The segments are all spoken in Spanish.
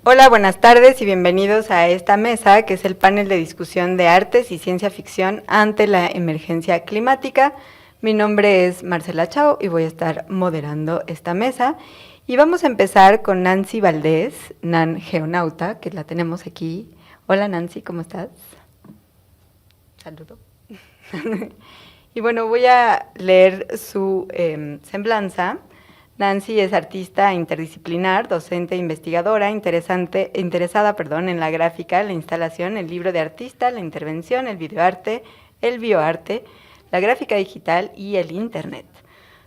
Hola, buenas tardes y bienvenidos a esta mesa, que es el panel de discusión de artes y ciencia ficción ante la emergencia climática. Mi nombre es Marcela Chao y voy a estar moderando esta mesa. Y vamos a empezar con Nancy Valdés, Nan Geonauta, que la tenemos aquí. Hola Nancy, ¿cómo estás? Saludo. Y bueno, voy a leer su semblanza. Nancy es artista interdisciplinar, docente e investigadora, interesada en la gráfica, la instalación, el libro de artista, la intervención, el videoarte, el bioarte, la gráfica digital y el internet.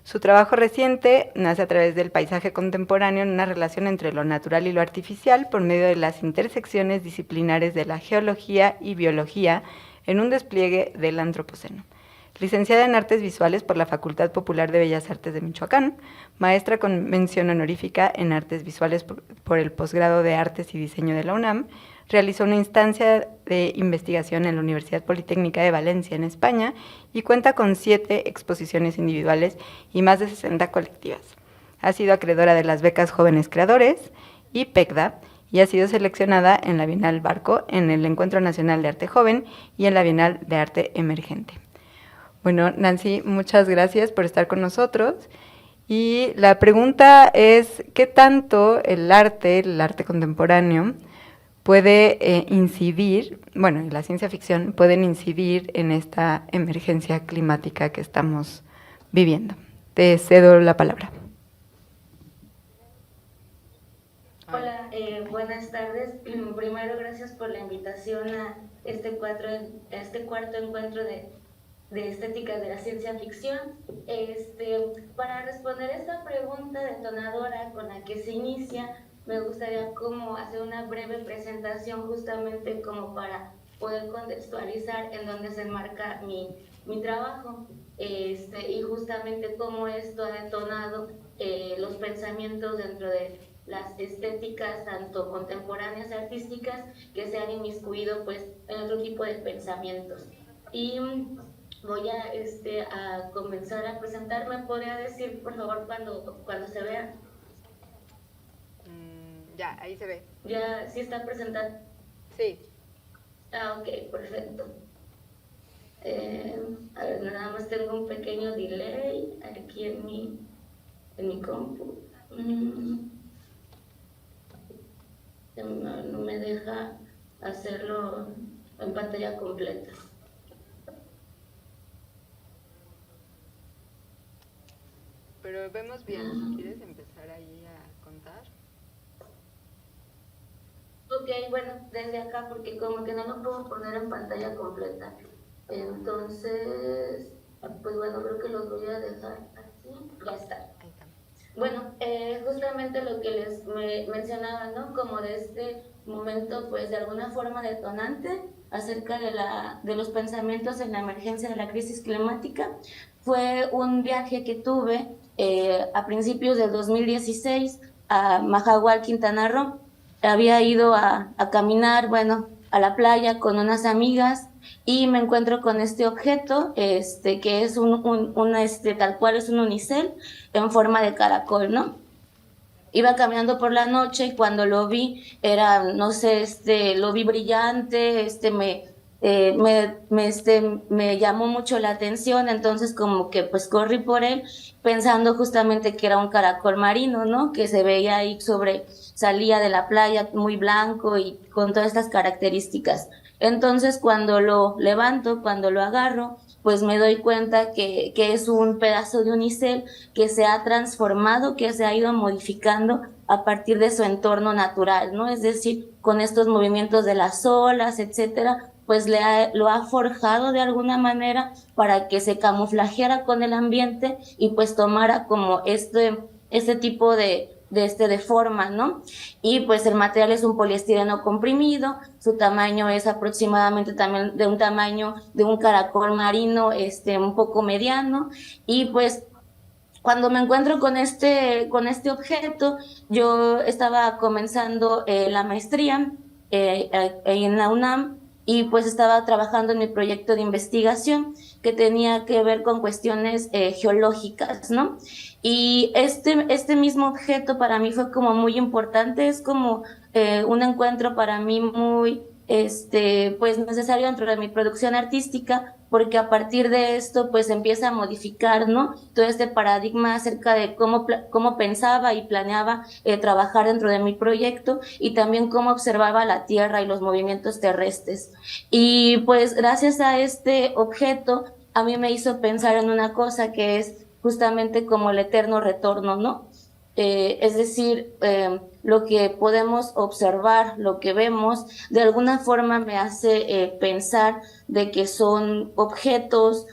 Su trabajo reciente nace a través del paisaje contemporáneo en una relación entre lo natural y lo artificial por medio de las intersecciones disciplinares de la geología y biología en un despliegue del antropoceno. Licenciada en Artes Visuales por la Facultad Popular de Bellas Artes de Michoacán, maestra con mención honorífica en Artes Visuales por el posgrado de Artes y Diseño de la UNAM, realizó una instancia de investigación en la Universidad Politécnica de Valencia, en España, y cuenta con 7 exposiciones individuales y más de 60 colectivas. Ha sido acreedora de las becas Jóvenes Creadores y PECDA, y ha sido seleccionada en la Bienal Barco, en el Encuentro Nacional de Arte Joven y en la Bienal de Arte Emergente. Bueno, Nancy, muchas gracias por estar con nosotros. Y la pregunta es, ¿qué tanto el arte contemporáneo, puede incidir, bueno, y la ciencia ficción, pueden incidir en esta emergencia climática que estamos viviendo? Te cedo la palabra. Hola, buenas tardes. Primero, gracias por la invitación a este cuarto encuentro de estética de la ciencia ficción. Para responder esta pregunta detonadora con la que se inicia, me gustaría como hacer una breve presentación justamente como para poder contextualizar en dónde se enmarca mi trabajo, y justamente cómo esto ha detonado los pensamientos dentro de las estéticas tanto contemporáneas artísticas que se han inmiscuido pues en otro tipo de pensamientos. Y voy a comenzar a presentarme. ¿Podría decir, por favor, cuando se vea? Ya, ahí se ve. ¿Ya sí está presentada? Sí. Ah, ok, perfecto. A ver, nada más tengo un pequeño delay aquí en mi compu. No me deja hacerlo en pantalla completa. Pero vemos bien, si quieres empezar ahí a contar. Ok, bueno, desde acá, porque como que no lo puedo poner en pantalla completa. Entonces, pues bueno, creo que los voy a dejar así. Ya está. Ahí está. Bueno, justamente lo que les mencionaba, ¿no? Como de este momento, pues de alguna forma detonante acerca de los pensamientos en la emergencia de la crisis climática, fue un viaje que tuve a principios del 2016 a Majahual, Quintana Roo. Había ido a caminar, bueno, a la playa con unas amigas y me encuentro con este objeto, que es tal cual es un unicel en forma de caracol, ¿no? Iba caminando por la noche y cuando lo vi era, no sé, lo vi brillante, me llamó mucho la atención, entonces como que pues corrí por él pensando justamente que era un caracol marino, ¿no? Que se veía ahí salía de la playa muy blanco y con todas estas características. Entonces cuando lo levanto, cuando lo agarro, pues me doy cuenta que es un pedazo de unicel que se ha transformado, que se ha ido modificando a partir de su entorno natural, ¿no? Es decir, con estos movimientos de las olas, etcétera, pues lo ha forjado de alguna manera para que se camuflajeara con el ambiente y pues tomara como este tipo de forma, ¿no? Y pues el material es un poliestireno comprimido, su tamaño es aproximadamente también de un tamaño de un caracol marino, un poco mediano, y pues cuando me encuentro con este objeto, yo estaba comenzando la maestría en la UNAM y pues estaba trabajando en mi proyecto de investigación que tenía que ver con cuestiones geológicas, ¿no? Y este mismo objeto para mí fue como muy importante, es como un encuentro para mí muy, pues necesario dentro de mi producción artística, porque a partir de esto, pues empieza a modificar, ¿no? Todo este paradigma acerca de cómo pensaba y planeaba trabajar dentro de mi proyecto y también cómo observaba la Tierra y los movimientos terrestres. Y pues gracias a este objeto, a mí me hizo pensar en una cosa que es justamente como el eterno retorno, ¿no? Es decir, lo que podemos observar, lo que vemos, de alguna forma me hace pensar de que son objetos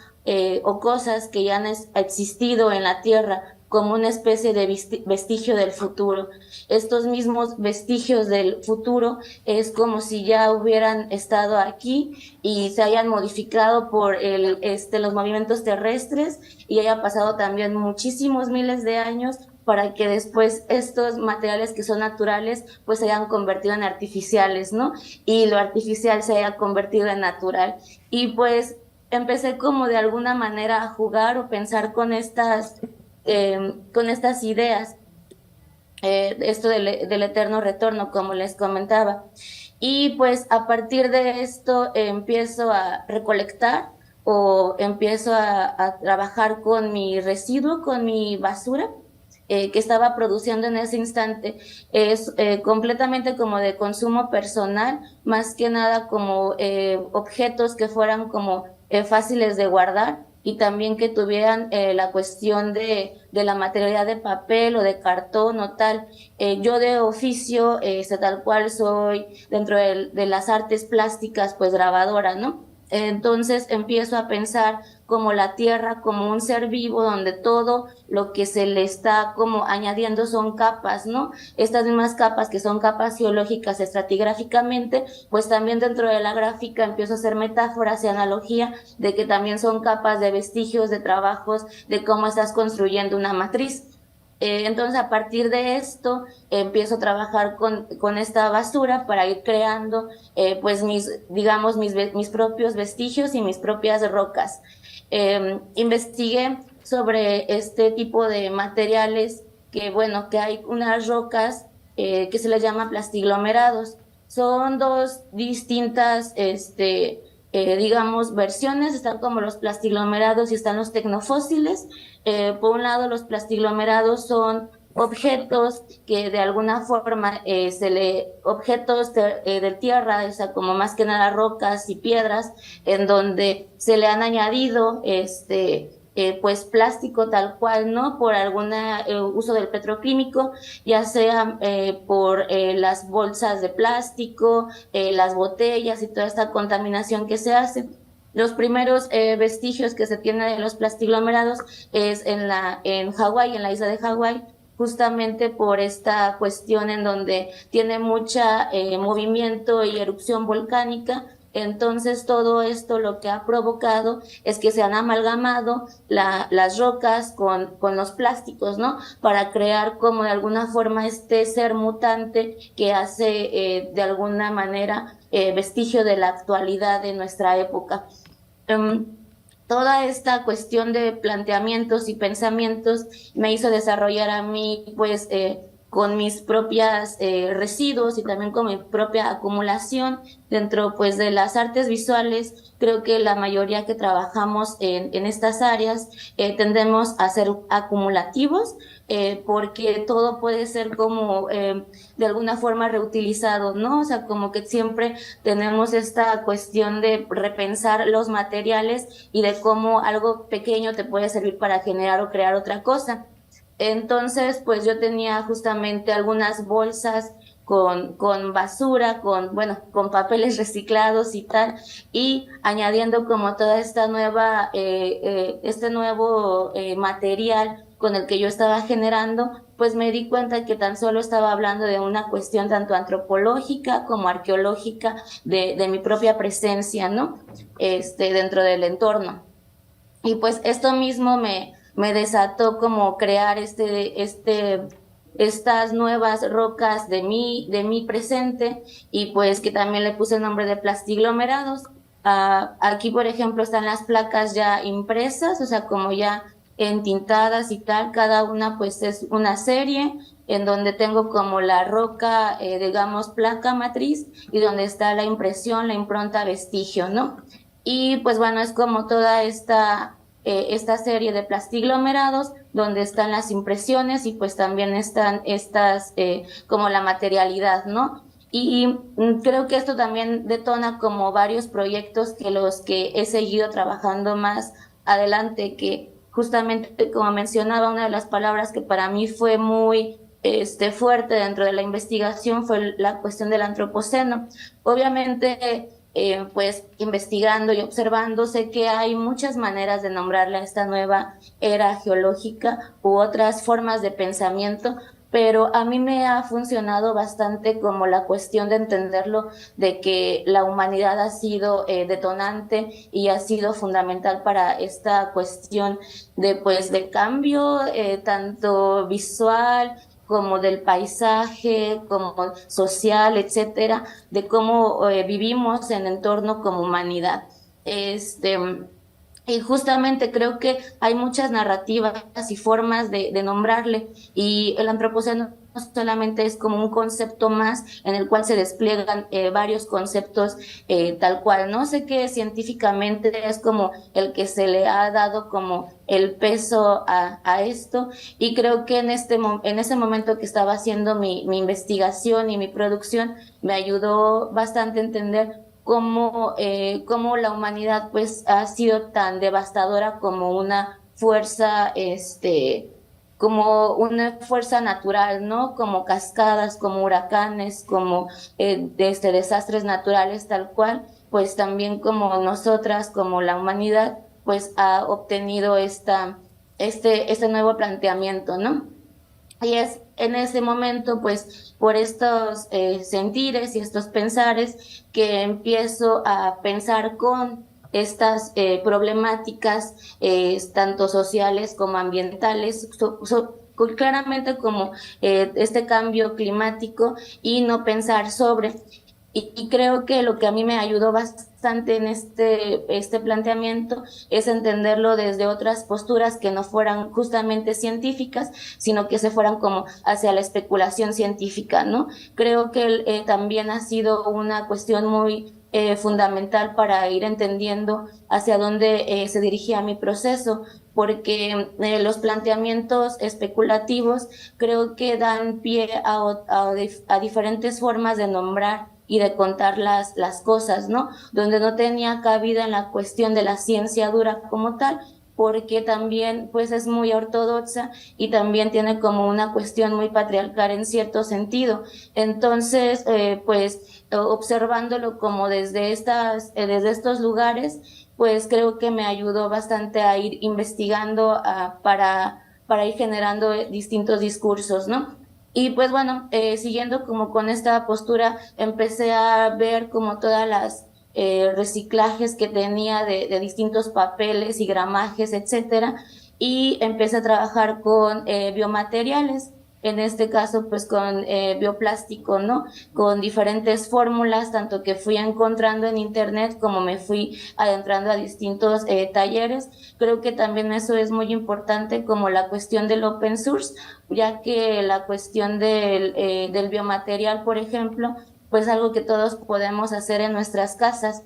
o cosas que ya han existido en la Tierra como una especie de vestigio del futuro. Estos mismos vestigios del futuro es como si ya hubieran estado aquí y se hayan modificado por los movimientos terrestres y haya pasado también muchísimos miles de años para que después estos materiales que son naturales pues se hayan convertido en artificiales, ¿no? Y lo artificial se haya convertido en natural. Y pues empecé como de alguna manera a jugar o pensar con estas ideas, esto del eterno retorno, como les comentaba. Y pues a partir de esto empiezo a recolectar o empiezo a trabajar con mi residuo, con mi basura que estaba produciendo en ese instante. Es completamente como de consumo personal, más que nada como objetos que fueran como fáciles de guardar y también que tuvieran la cuestión de la materialidad de papel o de cartón o tal. Yo de oficio, tal cual soy dentro de las artes plásticas, pues grabadora, ¿no? Entonces empiezo a pensar como la tierra, como un ser vivo donde todo lo que se le está como añadiendo son capas, ¿no? Estas mismas capas que son capas geológicas estratigráficamente, pues también dentro de la gráfica empiezo a hacer metáforas y analogía de que también son capas de vestigios, de trabajos, de cómo estás construyendo una matriz. Entonces, a partir de esto, empiezo a trabajar con esta basura para ir creando, pues, digamos, mis propios vestigios y mis propias rocas. Investigué sobre este tipo de materiales que, bueno, que hay unas rocas que se les llama plastiglomerados. Son dos distintas, digamos, versiones. Están como los plastiglomerados y están los tecnofósiles. Por un lado, los plastiglomerados son objetos que de alguna forma objetos de tierra, o sea, como más que nada rocas y piedras, en donde se le han añadido pues plástico tal cual, ¿no? Por algún uso del petroquímico, ya sea por las bolsas de plástico, las botellas y toda esta contaminación que se hace. Los primeros vestigios que se tienen de los plastiglomerados es en Hawái, en la isla de Hawái, justamente por esta cuestión en donde tiene mucha movimiento y erupción volcánica. Entonces todo esto lo que ha provocado es que se han amalgamado las rocas con los plásticos, ¿no? Para crear como de alguna forma este ser mutante que hace de alguna manera vestigio de la actualidad de nuestra época. Toda esta cuestión de planteamientos y pensamientos me hizo desarrollar a mí, pues, con mis propias residuos y también con mi propia acumulación dentro, pues, de las artes visuales. Creo que la mayoría que trabajamos en estas áreas tendemos a ser acumulativos, porque todo puede ser como de alguna forma reutilizado, ¿no? O sea, como que siempre tenemos esta cuestión de repensar los materiales y de cómo algo pequeño te puede servir para generar o crear otra cosa. Entonces, pues yo tenía justamente algunas bolsas con basura, con papeles reciclados y tal, y añadiendo como toda esta este nuevo material con el que yo estaba generando, pues me di cuenta que tan solo estaba hablando de una cuestión tanto antropológica como arqueológica de mi propia presencia, ¿no? Dentro del entorno. Y pues esto mismo me desató como crear estas nuevas rocas de mi presente, y pues que también le puse el nombre de plastiglomerados. Aquí, por ejemplo, están las placas ya impresas, o sea, como ya entintadas y tal, cada una pues es una serie en donde tengo como la roca, digamos, placa matriz, y donde está la impresión, la impronta vestigio, ¿no? Y pues bueno, es como toda esta serie de plastiglomerados donde están las impresiones, y pues también están estas como la materialidad, ¿no? Y creo que esto también detona como varios proyectos que los que he seguido trabajando más adelante, que justamente como mencionaba, una de las palabras que para mí fue muy fuerte dentro de la investigación fue la cuestión del antropoceno. Obviamente, pues investigando y observando, sé que hay muchas maneras de nombrarle a esta nueva era geológica u otras formas de pensamiento, pero a mí me ha funcionado bastante como la cuestión de entenderlo, de que la humanidad ha sido detonante y ha sido fundamental para esta cuestión de pues de cambio, tanto visual como del paisaje, como social, etcétera, de cómo vivimos en entorno como humanidad. Este, y justamente creo que hay muchas narrativas y formas de nombrarle, y el antropoceno no solamente es como un concepto más en el cual se despliegan varios conceptos tal cual. No sé qué científicamente es como el que se le ha dado como el peso a esto, y creo que en ese momento que estaba haciendo mi investigación y mi producción me ayudó bastante a entender cómo la humanidad pues ha sido tan devastadora como una fuerza, como una fuerza natural, ¿no? Como cascadas, como huracanes, como desastres naturales tal cual, pues también como nosotras, como la humanidad, pues ha obtenido este nuevo planteamiento, ¿no? Y es en ese momento, pues, por estos sentires y estos pensares, que empiezo a pensar con estas problemáticas, tanto sociales como ambientales, claramente como este cambio climático, y no pensar sobre. Y creo que lo que a mí me ayudó bastante en este planteamiento es entenderlo desde otras posturas que no fueran justamente científicas, sino que se fueran como hacia la especulación científica, ¿no? Creo que también ha sido una cuestión muy fundamental para ir entendiendo hacia dónde se dirigía mi proceso, porque los planteamientos especulativos creo que dan pie a diferentes formas de nombrar y de contar las cosas, ¿no? Donde no tenía cabida en la cuestión de la ciencia dura como tal, porque también pues es muy ortodoxa y también tiene como una cuestión muy patriarcal en cierto sentido. Entonces, pues observándolo como desde estos lugares, pues creo que me ayudó bastante a ir investigando para ir generando distintos discursos, ¿no? Y pues bueno, siguiendo como con esta postura, empecé a ver como todas las reciclajes que tenía de distintos papeles y gramajes, etcétera, y empecé a trabajar con biomateriales, en este caso pues con bioplástico, ¿no? Con diferentes fórmulas, tanto que fui encontrando en internet como me fui adentrando a distintos talleres. Creo que también eso es muy importante, como la cuestión del open source, ya que la cuestión del biomaterial, por ejemplo, pues algo que todos podemos hacer en nuestras casas,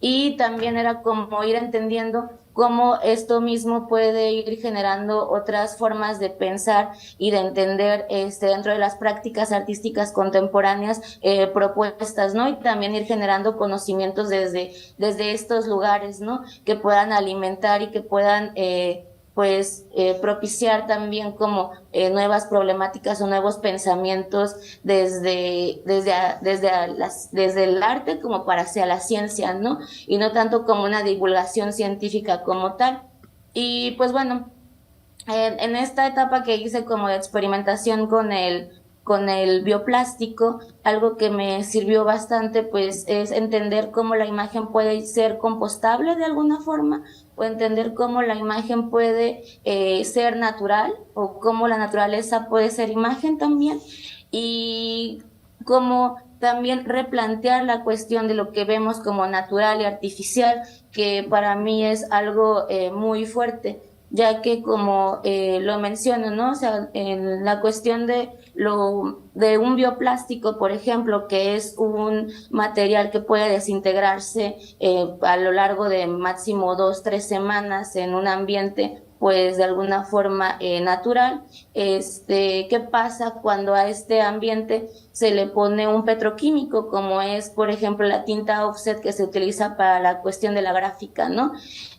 y también era como ir entendiendo cómo esto mismo puede ir generando otras formas de pensar y de entender dentro de las prácticas artísticas contemporáneas, propuestas, ¿no? Y también ir generando conocimientos desde estos lugares, ¿no? Que puedan alimentar y que puedan pues propiciar también como nuevas problemáticas o nuevos pensamientos desde el arte como para hacia la ciencia, ¿no? Y no tanto como una divulgación científica como tal. Y pues bueno, en esta etapa que hice como de experimentación con el bioplástico, algo que me sirvió bastante, pues, es entender cómo la imagen puede ser compostable de alguna forma, o entender cómo la imagen puede ser natural, o cómo la naturaleza puede ser imagen también, y cómo también replantear la cuestión de lo que vemos como natural y artificial, que para mí es algo muy fuerte, ya que como lo menciono, ¿no? O sea, en la cuestión de un bioplástico, por ejemplo, que es un material que puede desintegrarse a lo largo de máximo 2, 3 semanas en un ambiente, pues de alguna forma natural. ¿Qué pasa cuando a este ambiente se le pone un petroquímico, como es, por ejemplo, la tinta offset que se utiliza para la cuestión de la gráfica, ¿no?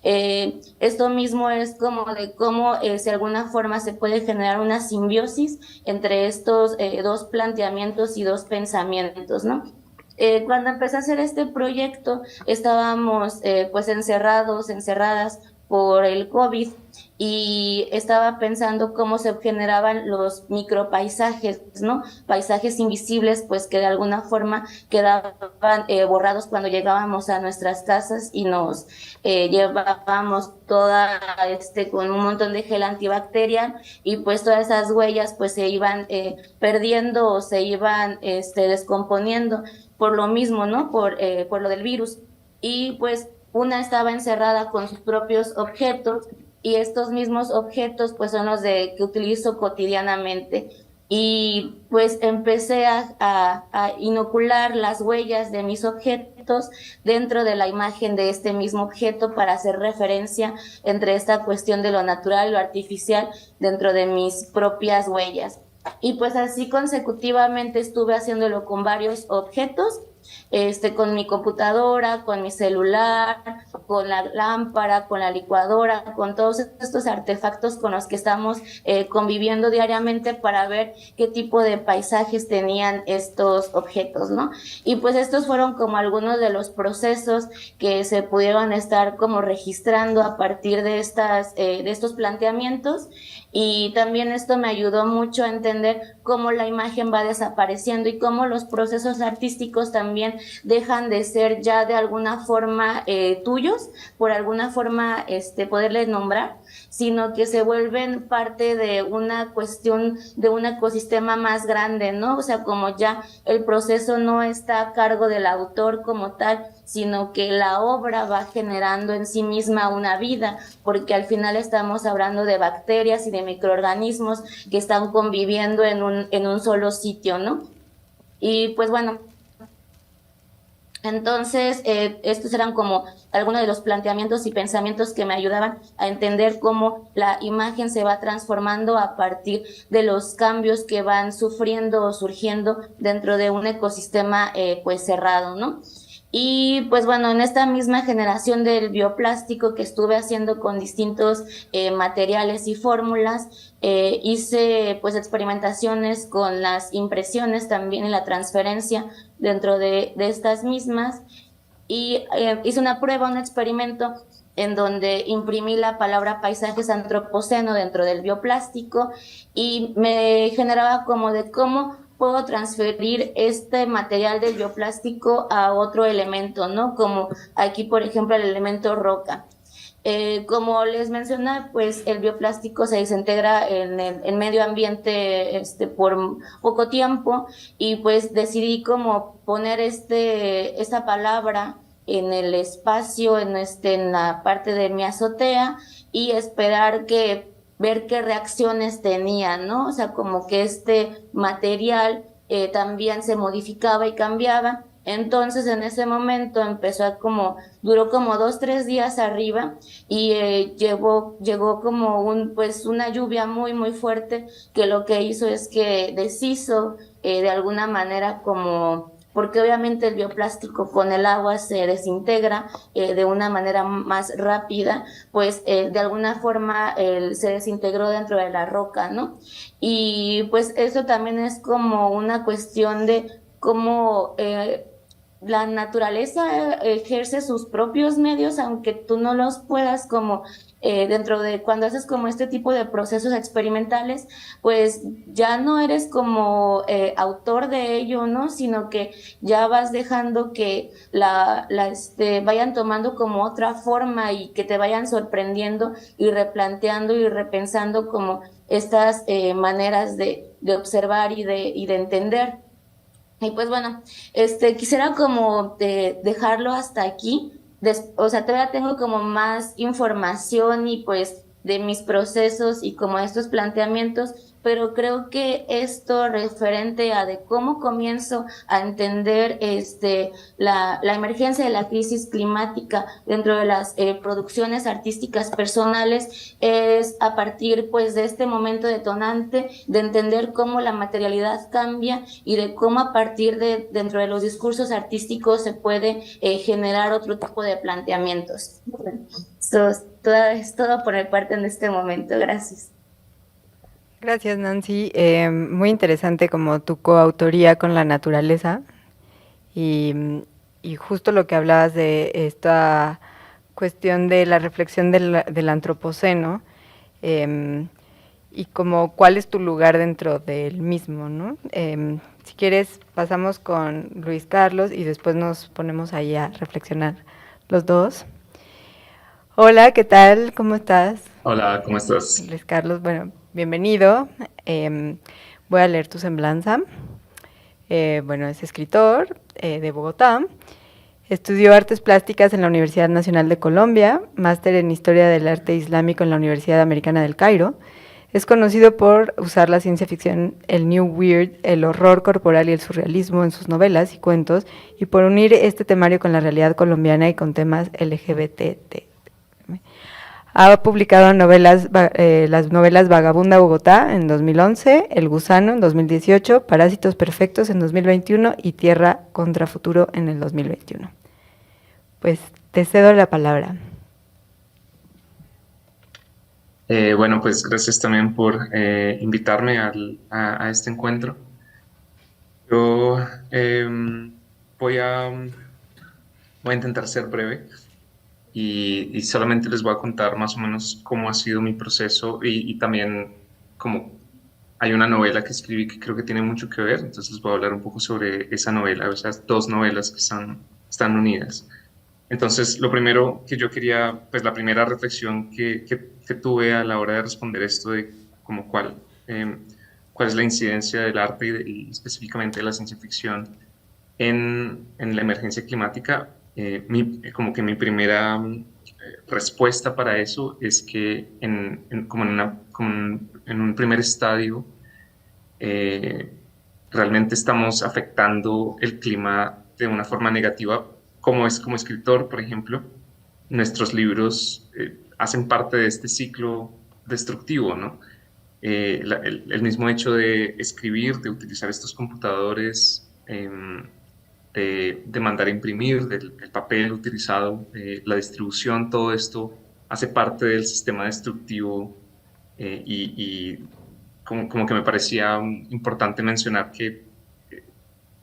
Esto mismo es como de cómo de alguna forma se puede generar una simbiosis entre estos dos planteamientos y dos pensamientos, ¿no? Cuando empecé a hacer este proyecto estábamos pues encerradas por el COVID, y estaba pensando cómo se generaban los micropaisajes, ¿no? Paisajes invisibles, pues que de alguna forma quedaban borrados cuando llegábamos a nuestras casas y nos llevábamos toda con un montón de gel antibacterial, y pues todas esas huellas pues se iban perdiendo o se iban descomponiendo por lo mismo, ¿no? Por lo del virus. Y pues una estaba encerrada con sus propios objetos, y estos mismos objetos pues son los que utilizo cotidianamente, y pues empecé a inocular las huellas de mis objetos dentro de la imagen de este mismo objeto para hacer referencia entre esta cuestión de lo natural y lo artificial dentro de mis propias huellas. Y pues así consecutivamente estuve haciéndolo con varios objetos, con mi computadora, con mi celular, con la lámpara, con la licuadora, con todos estos artefactos con los que estamos conviviendo diariamente para ver qué tipo de paisajes tenían estos objetos, ¿no? Y pues estos fueron como algunos de los procesos que se pudieron estar como registrando a partir de estos planteamientos. Y también esto me ayudó mucho a entender cómo la imagen va desapareciendo y cómo los procesos artísticos también dejan de ser ya de alguna forma tuyos, por alguna forma poderles nombrar, sino que se vuelven parte de una cuestión, de un ecosistema más grande, ¿no? O sea, como ya el proceso no está a cargo del autor como tal, sino que la obra va generando en sí misma una vida, porque al final estamos hablando de bacterias y de microorganismos que están conviviendo en un solo sitio, ¿no? Y pues bueno, entonces, estos eran como algunos de los planteamientos y pensamientos que me ayudaban a entender cómo la imagen se va transformando a partir de los cambios que van sufriendo o surgiendo dentro de un ecosistema pues cerrado, ¿no? Y pues bueno, en esta misma generación del bioplástico que estuve haciendo con distintos materiales y fórmulas, hice pues experimentaciones con las impresiones también y la transferencia dentro de estas mismas, y hice una prueba, un experimento en donde imprimí la palabra paisajes antropoceno dentro del bioplástico, y me generaba como de cómo puedo transferir este material del bioplástico a otro elemento, ¿no? Como aquí, por ejemplo, el elemento roca. Como les mencioné, pues el bioplástico se desintegra en el medio ambiente por poco tiempo, y pues decidí como poner esta palabra en el espacio, en la parte de mi azotea, y esperar ver qué reacciones tenía, ¿no? O sea, como que este material también se modificaba y cambiaba. Entonces en ese momento duró como 2, 3 días arriba, y llegó como pues una lluvia muy, muy fuerte, que lo que hizo es que deshizo de alguna manera porque obviamente el bioplástico con el agua se desintegra de una manera más rápida, pues de alguna forma se desintegró dentro de la roca, ¿no? Y pues eso también es como una cuestión de cómo la naturaleza ejerce sus propios medios, aunque tú no los puedas como dentro de cuando haces como este tipo de procesos experimentales, pues ya no eres como autor de ello, ¿no? Sino que ya vas dejando que vayan tomando como otra forma y que te vayan sorprendiendo y replanteando y repensando como estas maneras de observar y de entender. Y pues bueno, quisiera como dejarlo hasta aquí. O sea, todavía tengo como más información y pues de mis procesos y como estos planteamientos, pero creo que esto referente a de cómo comienzo a entender la emergencia de la crisis climática dentro de las producciones artísticas personales es a partir pues de este momento detonante de entender cómo la materialidad cambia y de cómo a partir de dentro de los discursos artísticos se puede generar otro tipo de planteamientos. Esto es todo por mi parte en este momento. Gracias. Gracias, Nancy. Muy interesante como tu coautoría con la naturaleza y, y justo lo que hablabas de esta cuestión de la reflexión del antropoceno eh, y como cuál es tu lugar dentro del mismo, ¿no? Si quieres, pasamos con Luis Carlos y después nos ponemos ahí a reflexionar los dos. Hola, ¿qué tal? ¿Cómo estás? Hola, ¿cómo estás? Luis Carlos, bueno, bienvenido. Voy a leer tu semblanza. Bueno, es escritor de Bogotá. Estudió artes plásticas en la Universidad Nacional de Colombia, máster en Historia del Arte Islámico en la Universidad Americana del Cairo. Es conocido por usar la ciencia ficción, el New Weird, el horror corporal y el surrealismo en sus novelas y cuentos, y por unir este temario con la realidad colombiana y con temas LGBT. Ha publicado las novelas Vagabunda Bogotá en 2011, El Gusano en 2018, Parásitos Perfectos en 2021 y Tierra contra Futuro en el 2021. Pues te cedo la palabra. Bueno, pues gracias también por invitarme a este encuentro. Yo voy a, voy a intentar ser breve y solamente les voy a contar más o menos cómo ha sido mi proceso y también como hay una novela que escribí que creo que tiene mucho que ver, entonces les voy a hablar un poco sobre esa novela, o sea, dos novelas que están unidas. Entonces, lo primero que yo quería, pues la primera reflexión que tuve a la hora de responder esto de como cuál es la incidencia del arte y específicamente de la ciencia ficción en la emergencia climática, como que mi primera respuesta para eso es que en un primer estadio eh, realmente estamos afectando el clima de una forma negativa, como es como escritor, por ejemplo. Nuestros libros hacen parte de este ciclo destructivo, ¿no? El mismo hecho de escribir, de utilizar estos computadores, de mandar a imprimir, del papel utilizado, la distribución, todo esto hace parte del sistema destructivo y como que me parecía importante mencionar que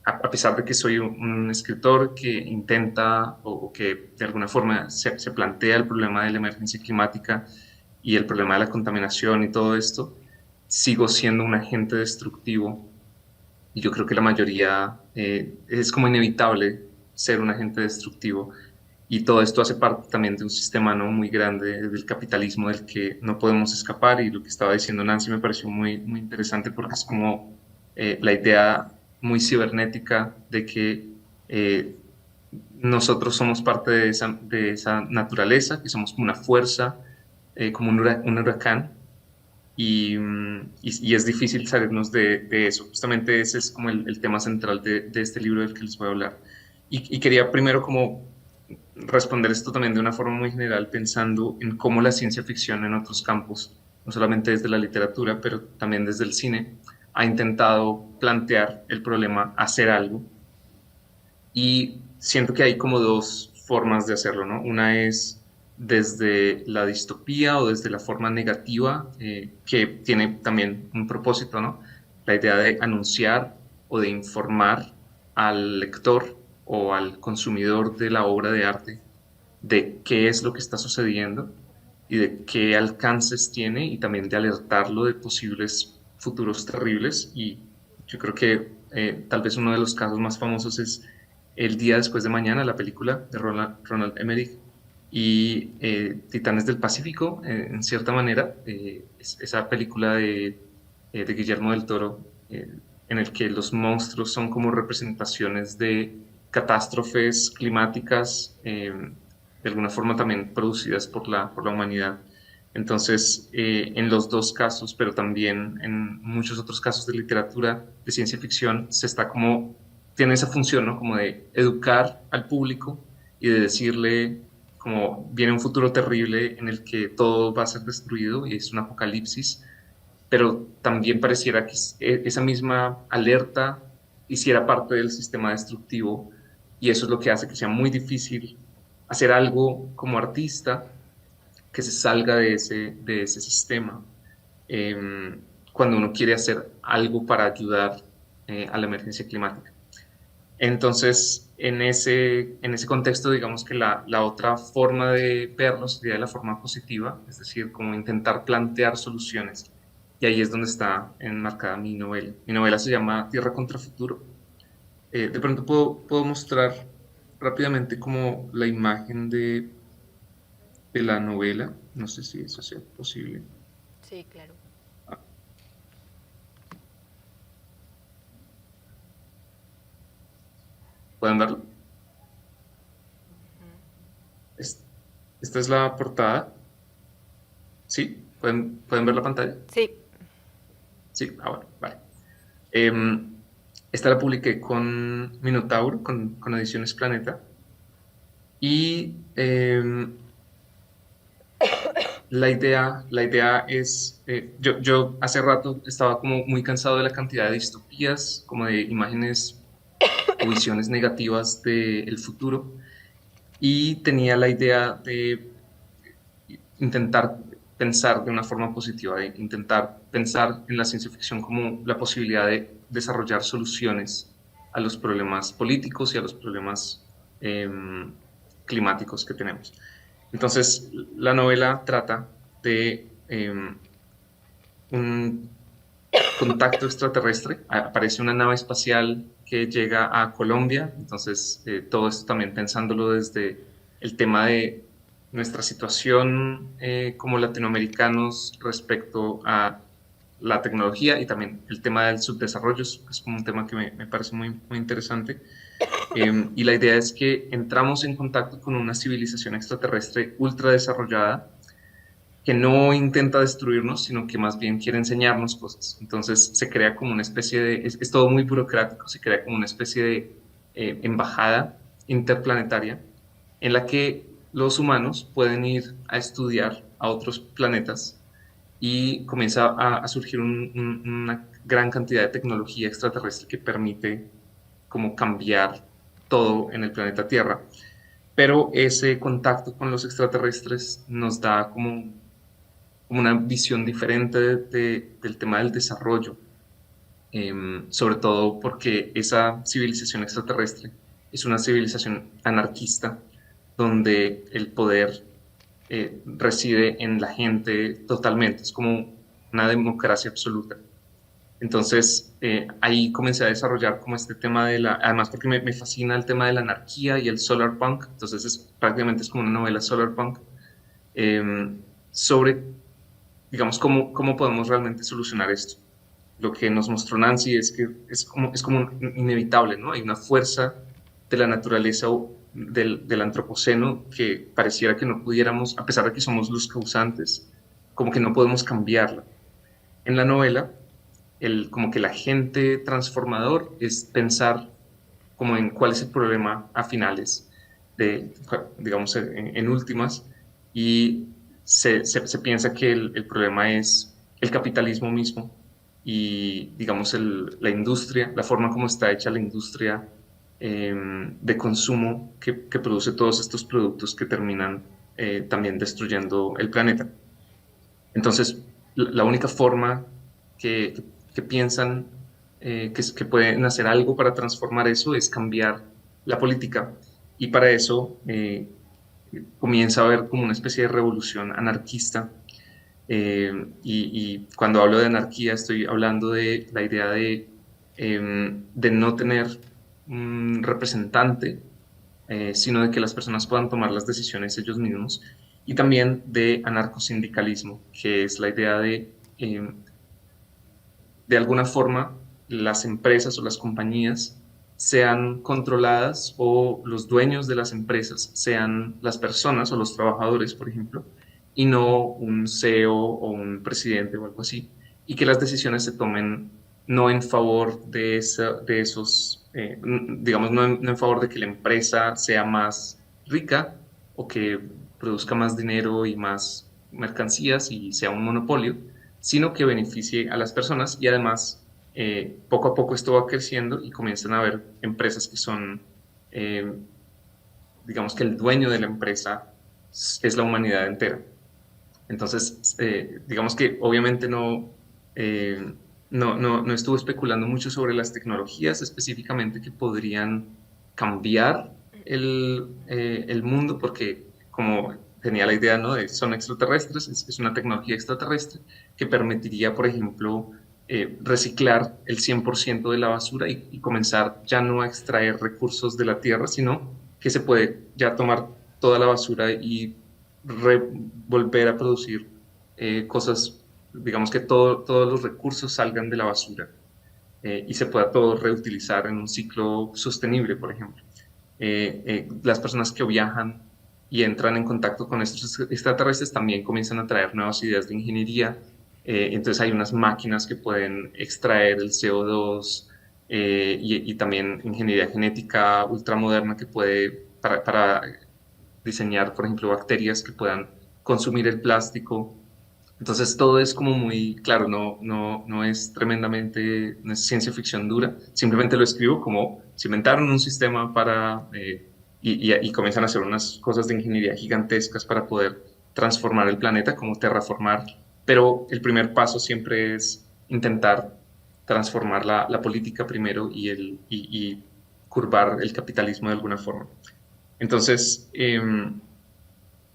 a pesar de que soy un escritor que intenta o que de alguna forma se plantea el problema de la emergencia climática y el problema de la contaminación y todo esto, sigo siendo un agente destructivo y yo creo que la mayoría es como inevitable ser un agente destructivo. Y todo esto hace parte también de un sistema, ¿no?, muy grande del capitalismo del que no podemos escapar. Y lo que estaba diciendo Nancy me pareció muy interesante porque es como la idea muy cibernética de que eh, nosotros somos parte de esa naturaleza, que somos como una fuerza, como un huracán, y es difícil salirnos de eso. Justamente ese es como el tema central de este libro del que les voy a hablar. Y quería primero como responder esto también de una forma muy general, pensando en cómo la ciencia ficción en otros campos, no solamente desde la literatura, pero también desde el cine, ha intentado plantear el problema, hacer algo. Y siento que hay como dos formas de hacerlo, ¿no? Una es desde la distopía o desde la forma negativa, que tiene también un propósito, ¿no? La idea de anunciar o de informar al lector o al consumidor de la obra de arte de qué es lo que está sucediendo y de qué alcances tiene y también de alertarlo de posibles futuros terribles. Y yo creo que tal vez uno de los casos más famosos es El día después de mañana, la película de Ronald Emmerich y Titanes del Pacífico, en cierta manera, esa película de Guillermo del Toro, en el que los monstruos son como representaciones de catástrofes climáticas, de alguna forma también producidas por la humanidad. Entonces, en los dos casos, pero también en muchos otros casos de literatura, de ciencia ficción, se está como, tiene esa función, ¿no? Como de educar al público y de decirle como viene un futuro terrible en el que todo va a ser destruido y es un apocalipsis, pero también pareciera que esa misma alerta hiciera parte del sistema destructivo y eso es lo que hace que sea muy difícil hacer algo como artista que se salga de ese sistema cuando uno quiere hacer algo para ayudar a la emergencia climática. Entonces, en ese contexto, digamos que la otra forma de verlo sería de la forma positiva, es decir, como intentar plantear soluciones. Y ahí es donde está enmarcada mi novela. Mi novela se llama Tierra contra Futuro. De pronto puedo mostrar rápidamente como la imagen de la novela. No sé si eso sea posible. Sí, claro. ¿Pueden verlo? Es- Esta es la portada. ¿Sí? ¿Pueden ver la pantalla? Sí. Sí, bueno, vale. Em, Esta la publiqué con Minotauro, con Ediciones Planeta. Y la idea es, yo hace rato estaba como muy cansado de la cantidad de distopías, como de imágenes o visiones negativas del futuro, y tenía la idea de intentar pensar de una forma positiva, de intentar pensar en la ciencia ficción como la posibilidad de desarrollar soluciones a los problemas políticos y a los problemas climáticos que tenemos. Entonces, la novela trata de un contacto extraterrestre. Aparece una nave espacial que llega a Colombia, entonces todo esto también pensándolo desde el tema de nuestra situación como latinoamericanos respecto a la tecnología y también el tema del subdesarrollo, es como un tema que me parece muy interesante. Y la idea es que entramos en contacto con una civilización extraterrestre ultra desarrollada que no intenta destruirnos, sino que más bien quiere enseñarnos cosas. Entonces se crea como una especie de, es todo muy burocrático, se crea como una especie de embajada interplanetaria en la que los humanos pueden ir a estudiar a otros planetas y comienza a surgir una gran cantidad de tecnología extraterrestre que permite como cambiar todo en el planeta Tierra. Pero ese contacto con los extraterrestres nos da como una visión diferente del tema del desarrollo, sobre todo porque esa civilización extraterrestre es una civilización anarquista donde el poder reside en la gente totalmente, es como una democracia absoluta. Entonces, ahí comencé a desarrollar como este tema de la, además porque me fascina el tema de la anarquía y el solar punk, entonces prácticamente es como una novela solar punk sobre digamos, cómo podemos realmente solucionar esto. Lo que nos mostró Nancy es que es como inevitable, ¿no? Hay una fuerza de la naturaleza o del antropoceno que pareciera que no pudiéramos, a pesar de que somos los causantes, como que no podemos cambiarla. En la novela, como que el agente transformador es pensar como en cuál es el problema a finales, digamos, en últimas, y se piensa que el problema es el capitalismo mismo y, digamos, la industria, la forma como está hecha la industria de consumo que produce todos estos productos que terminan también destruyendo el planeta. Entonces, la única forma que piensan que pueden hacer algo para transformar eso es cambiar la política, y para eso comienza a haber como una especie de revolución anarquista. Y cuando hablo de anarquía estoy hablando de la idea de no tener un representante, sino de que las personas puedan tomar las decisiones ellos mismos, y también de anarcosindicalismo, que es la idea de alguna forma, las empresas o las compañías sean controladas, o los dueños de las empresas sean las personas o los trabajadores, por ejemplo, y no un CEO o un presidente o algo así, y que las decisiones se tomen no en favor de esos, digamos, no en favor de que la empresa sea más rica o que produzca más dinero y más mercancías y sea un monopolio, sino que beneficie a las personas. Y además, poco a poco esto va creciendo y comienzan a haber empresas que son, eh, digamos que el dueño de la empresa es la humanidad entera. Entonces, digamos que obviamente no estuvo especulando mucho sobre las tecnologías específicamente que podrían cambiar el mundo, porque como tenía la idea, ¿no? De son extraterrestres, es una tecnología extraterrestre que permitiría, por ejemplo, reciclar el 100% de la basura y comenzar ya no a extraer recursos de la tierra, sino que se puede ya tomar toda la basura y volver a producir cosas, digamos que todos los recursos salgan de la basura, y se pueda todo reutilizar en un ciclo sostenible, por ejemplo. Las personas que viajan y entran en contacto con estos extraterrestres también comienzan a traer nuevas ideas de ingeniería. Entonces hay unas máquinas que pueden extraer el CO2, y también ingeniería genética ultramoderna que puede, para diseñar, por ejemplo, bacterias que puedan consumir el plástico. Entonces todo es como muy claro, no es tremendamente, no es ciencia ficción dura, simplemente lo escribo como se inventaron un sistema para, y comienzan a hacer unas cosas de ingeniería gigantescas para poder transformar el planeta, como terraformar, pero el primer paso siempre es intentar transformar la política primero y curvar el capitalismo de alguna forma. Entonces,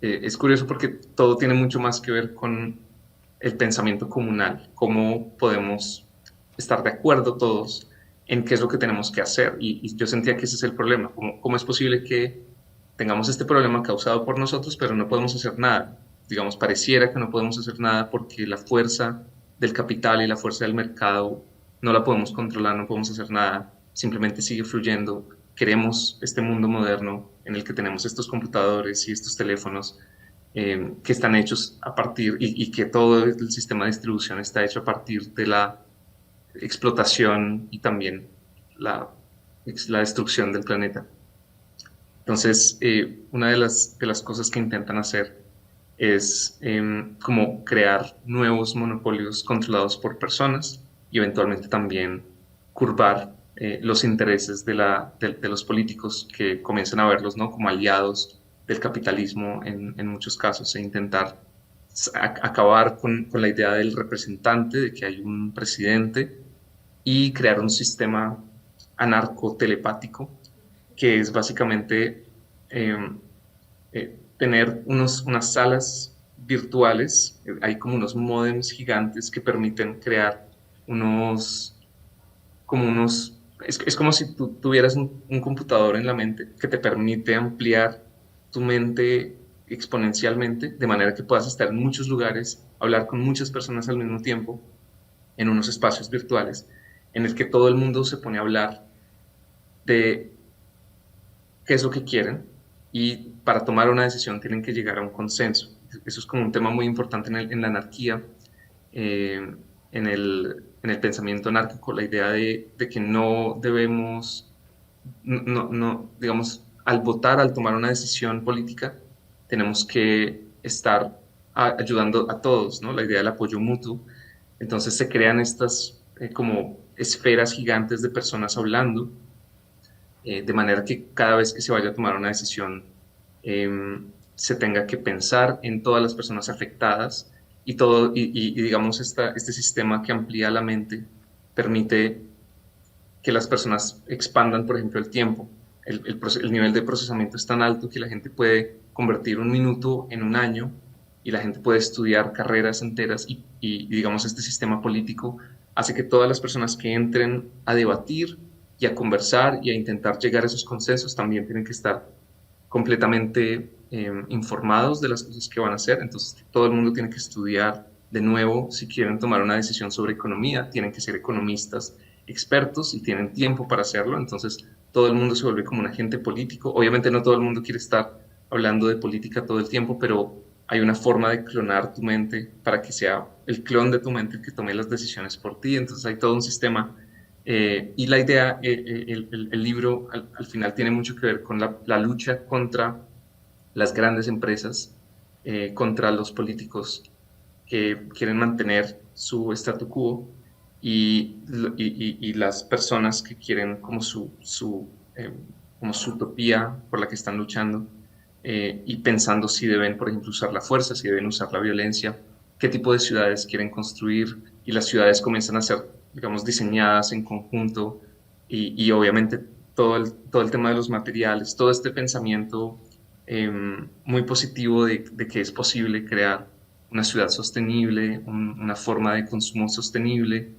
es curioso porque todo tiene mucho más que ver con el pensamiento comunal, cómo podemos estar de acuerdo todos en qué es lo que tenemos que hacer. Y yo sentía que ese es el problema, cómo es posible que tengamos este problema causado por nosotros, pero no podemos hacer nada. Digamos, pareciera que no podemos hacer nada porque la fuerza del capital y la fuerza del mercado no la podemos controlar, no podemos hacer nada, simplemente sigue fluyendo. Queremos este mundo moderno en el que tenemos estos computadores y estos teléfonos, que están hechos a partir, y que todo el sistema de distribución está hecho a partir de la explotación y también la, la destrucción del planeta. Entonces, una de las cosas que intentan hacer es como crear nuevos monopolios controlados por personas y eventualmente también curvar los intereses de los políticos, que comienzan a verlos, ¿no? Como aliados del capitalismo en muchos casos, e intentar acabar con la idea del representante, de que hay un presidente, y crear un sistema anarco-telepático, que es básicamente eh, tener unas salas virtuales. Hay como unos módems gigantes que permiten crear unos, es como si tú tuvieras un computador en la mente que te permite ampliar tu mente exponencialmente, de manera que puedas estar en muchos lugares, hablar con muchas personas al mismo tiempo, en unos espacios virtuales, en el que todo el mundo se pone a hablar de qué es lo que quieren, y para tomar una decisión tienen que llegar a un consenso. Eso es como un tema muy importante en la anarquía, eh, en el pensamiento anárquico, la idea de que no debemos, digamos, al votar, al tomar una decisión política, tenemos que estar ayudando a todos, ¿no? La idea del apoyo mutuo. Entonces se crean estas como esferas gigantes de personas hablando, de manera que cada vez que se vaya a tomar una decisión, se tenga que pensar en todas las personas afectadas, y todo, y digamos, este sistema que amplía la mente permite que las personas expandan, por ejemplo, el tiempo. el nivel de procesamiento es tan alto que la gente puede convertir un minuto en un año y la gente puede estudiar carreras enteras y digamos, este sistema político hace que todas las personas que entren a debatir y a conversar y a intentar llegar a esos consensos también tienen que estar completamente informados de las cosas que van a hacer. Entonces, todo el mundo tiene que estudiar de nuevo. Si quieren tomar una decisión sobre economía, tienen que ser economistas expertos y tienen tiempo para hacerlo. Entonces, todo el mundo se vuelve como un agente político. Obviamente, no todo el mundo quiere estar hablando de política todo el tiempo, pero hay una forma de clonar tu mente para que sea el clon de tu mente el que tome las decisiones por ti. Entonces, hay todo un sistema y la idea, el libro al final tiene mucho que ver con la lucha contra las grandes empresas, contra los políticos que quieren mantener su statu quo y las personas que quieren como como su utopía por la que están luchando y pensando si deben, por ejemplo, usar la fuerza, si deben usar la violencia, qué tipo de ciudades quieren construir y las ciudades comienzan a ser, digamos, diseñadas en conjunto y obviamente todo el tema de los materiales, todo este pensamiento muy positivo de que es posible crear una ciudad sostenible, una forma de consumo sostenible,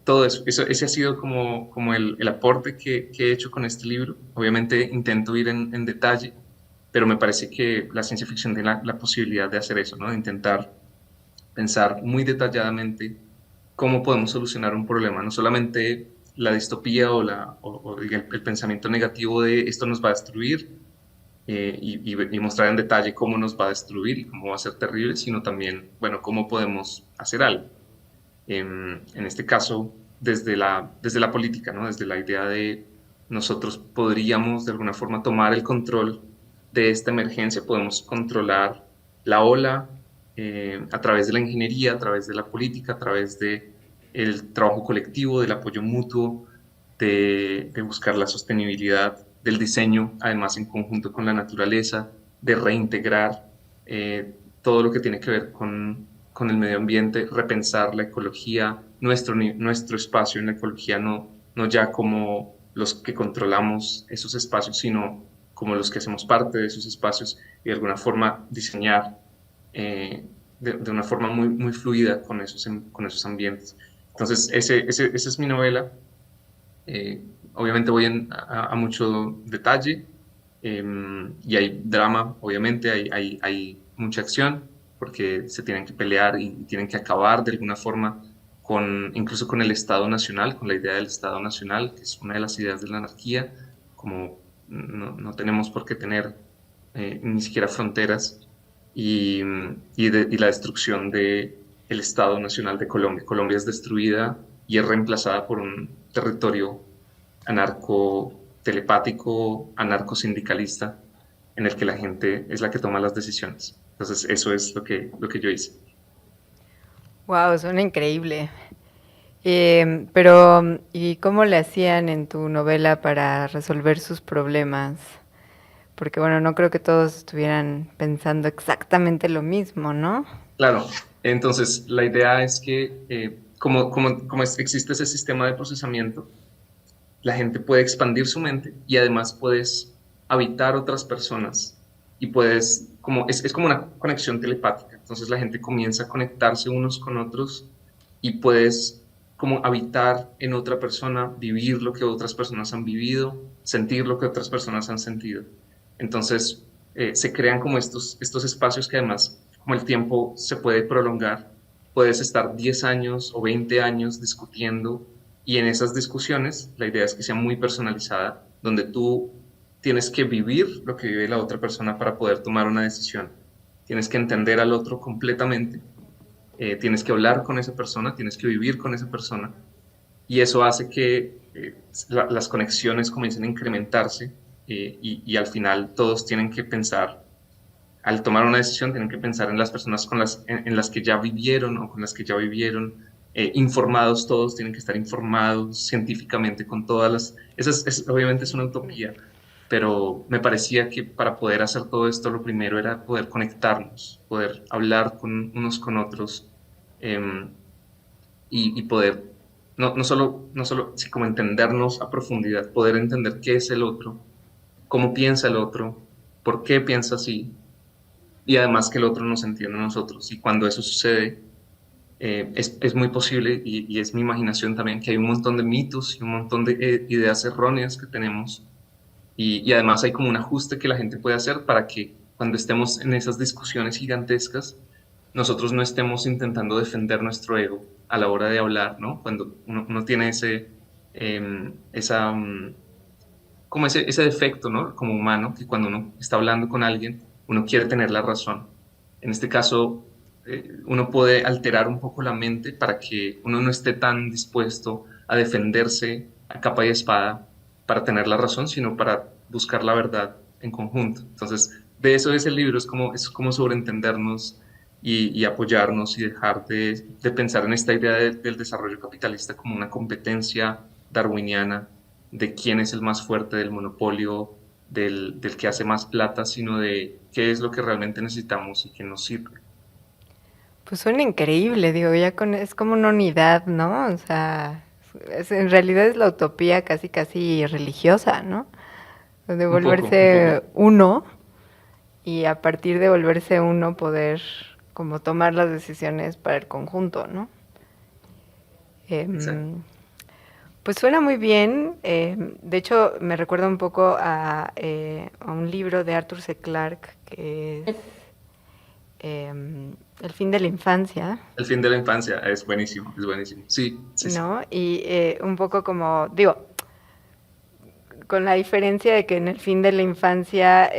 todo eso, ese ha sido como el aporte que he hecho con este libro. Obviamente intento ir en detalle, pero me parece que la ciencia ficción tiene la posibilidad de hacer eso, ¿no? De intentar pensar muy detalladamente cómo podemos solucionar un problema, no solamente la distopía o el pensamiento negativo de esto nos va a destruir y mostrar en detalle cómo nos va a destruir y cómo va a ser terrible, sino también, bueno, cómo podemos hacer algo. En este caso, desde la política, ¿no? Desde la idea de nosotros podríamos de alguna forma tomar el control de esta emergencia, podemos controlar la ola a través de la ingeniería, a través de la política, a través de el trabajo colectivo, del apoyo mutuo, de buscar la sostenibilidad del diseño, además en conjunto con la naturaleza, de reintegrar todo lo que tiene que ver con el medio ambiente, repensar la ecología, nuestro espacio en la ecología, no ya como los que controlamos esos espacios, sino como los que hacemos parte de esos espacios y de alguna forma diseñar de una forma muy fluida con con esos ambientes. Entonces, esa es mi novela. Obviamente voy a mucho detalle y hay drama, obviamente, hay mucha acción porque se tienen que pelear y tienen que acabar de alguna forma incluso con el Estado Nacional, con la idea del Estado Nacional, que es una de las ideas de la anarquía, como no tenemos por qué tener ni siquiera fronteras y la destrucción del Estado Nacional de Colombia. Colombia es destruida y es reemplazada por un territorio anarco-telepático, anarco-sindicalista, en el que la gente es la que toma las decisiones. Entonces, eso es lo que yo hice. Wow, suena increíble. Pero, ¿y cómo le hacían en tu novela para resolver sus problemas? Porque, bueno, no creo que todos estuvieran pensando exactamente lo mismo, ¿no? Claro, entonces la idea es que como existe ese sistema de procesamiento, la gente puede expandir su mente y además puedes habitar otras personas y es como una conexión telepática. Entonces la gente comienza a conectarse unos con otros y puedes como habitar en otra persona, vivir lo que otras personas han vivido, sentir lo que otras personas han sentido. Entonces se crean como estos espacios que además, como el tiempo se puede prolongar, puedes estar 10 años o 20 años discutiendo y en esas discusiones la idea es que sea muy personalizada, donde tú tienes que vivir lo que vive la otra persona para poder tomar una decisión. Tienes que entender al otro completamente, tienes que hablar con esa persona, tienes que vivir con esa persona y eso hace que las conexiones comiencen a incrementarse y al final todos tienen que pensar, al tomar una decisión, tienen que pensar en las personas en las que ya vivieron o con las que ya vivieron, informados todos, tienen que estar informados científicamente con obviamente es una utopía, pero me parecía que para poder hacer todo esto lo primero era poder conectarnos, poder hablar unos con otros eh, y poder, no solo sí, como entendernos a profundidad, poder entender qué es el otro, cómo piensa el otro, por qué piensa así, y además que el otro nos entiende a nosotros. Y cuando eso sucede, es muy posible, y es mi imaginación también, que hay un montón de mitos y un montón de ideas erróneas que tenemos, y además hay como un ajuste que la gente puede hacer para que cuando estemos en esas discusiones gigantescas, nosotros no estemos intentando defender nuestro ego a la hora de hablar, ¿no? Cuando uno tiene como ese defecto, ¿no? Como humano, que cuando uno está hablando con alguien, uno quiere tener la razón. En este caso, uno puede alterar un poco la mente para que uno no esté tan dispuesto a defenderse a capa y espada para tener la razón, sino para buscar la verdad en conjunto. Entonces, de eso es el libro, es como sobreentendernos y apoyarnos y dejar de pensar en esta idea del desarrollo capitalista como una competencia darwiniana de quién es el más fuerte, del monopolio, del que hace más plata, sino de qué es lo que realmente necesitamos y qué nos sirve. Pues suena increíble, digo, es como una unidad, ¿no? O sea, en realidad es la utopía casi casi religiosa, ¿no? De Un poco, un poco. volverse uno y a partir de volverse uno poder como tomar las decisiones para el conjunto, ¿no? Exacto. Em, pues suena muy bien. De hecho, me recuerda un poco a un libro de Arthur C. Clarke que es El fin de la infancia, El fin de la infancia es buenísimo, es buenísimo. Sí, sí, sí. ¿no? Y un poco como, digo, con la diferencia de que en el fin de la infancia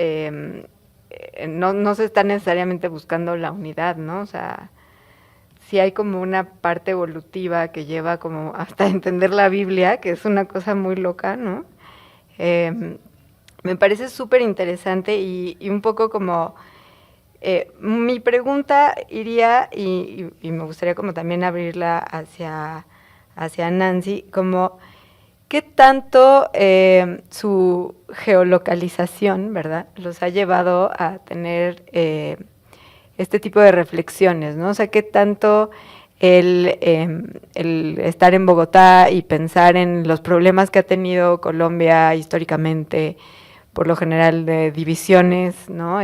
no se está necesariamente buscando la unidad, ¿no? O sea, sí hay como una parte evolutiva que lleva como hasta entender la Biblia, que es una cosa muy loca, ¿no? Eh, Me parece súper interesante y un poco como mi pregunta iría, y me gustaría como también abrirla hacia Nancy, como qué tanto su geolocalización, ¿verdad?, los ha llevado a tener este tipo de reflexiones, ¿no? O sea, qué tanto el estar en Bogotá y pensar en los problemas que ha tenido Colombia históricamente, por lo general de divisiones, ¿no?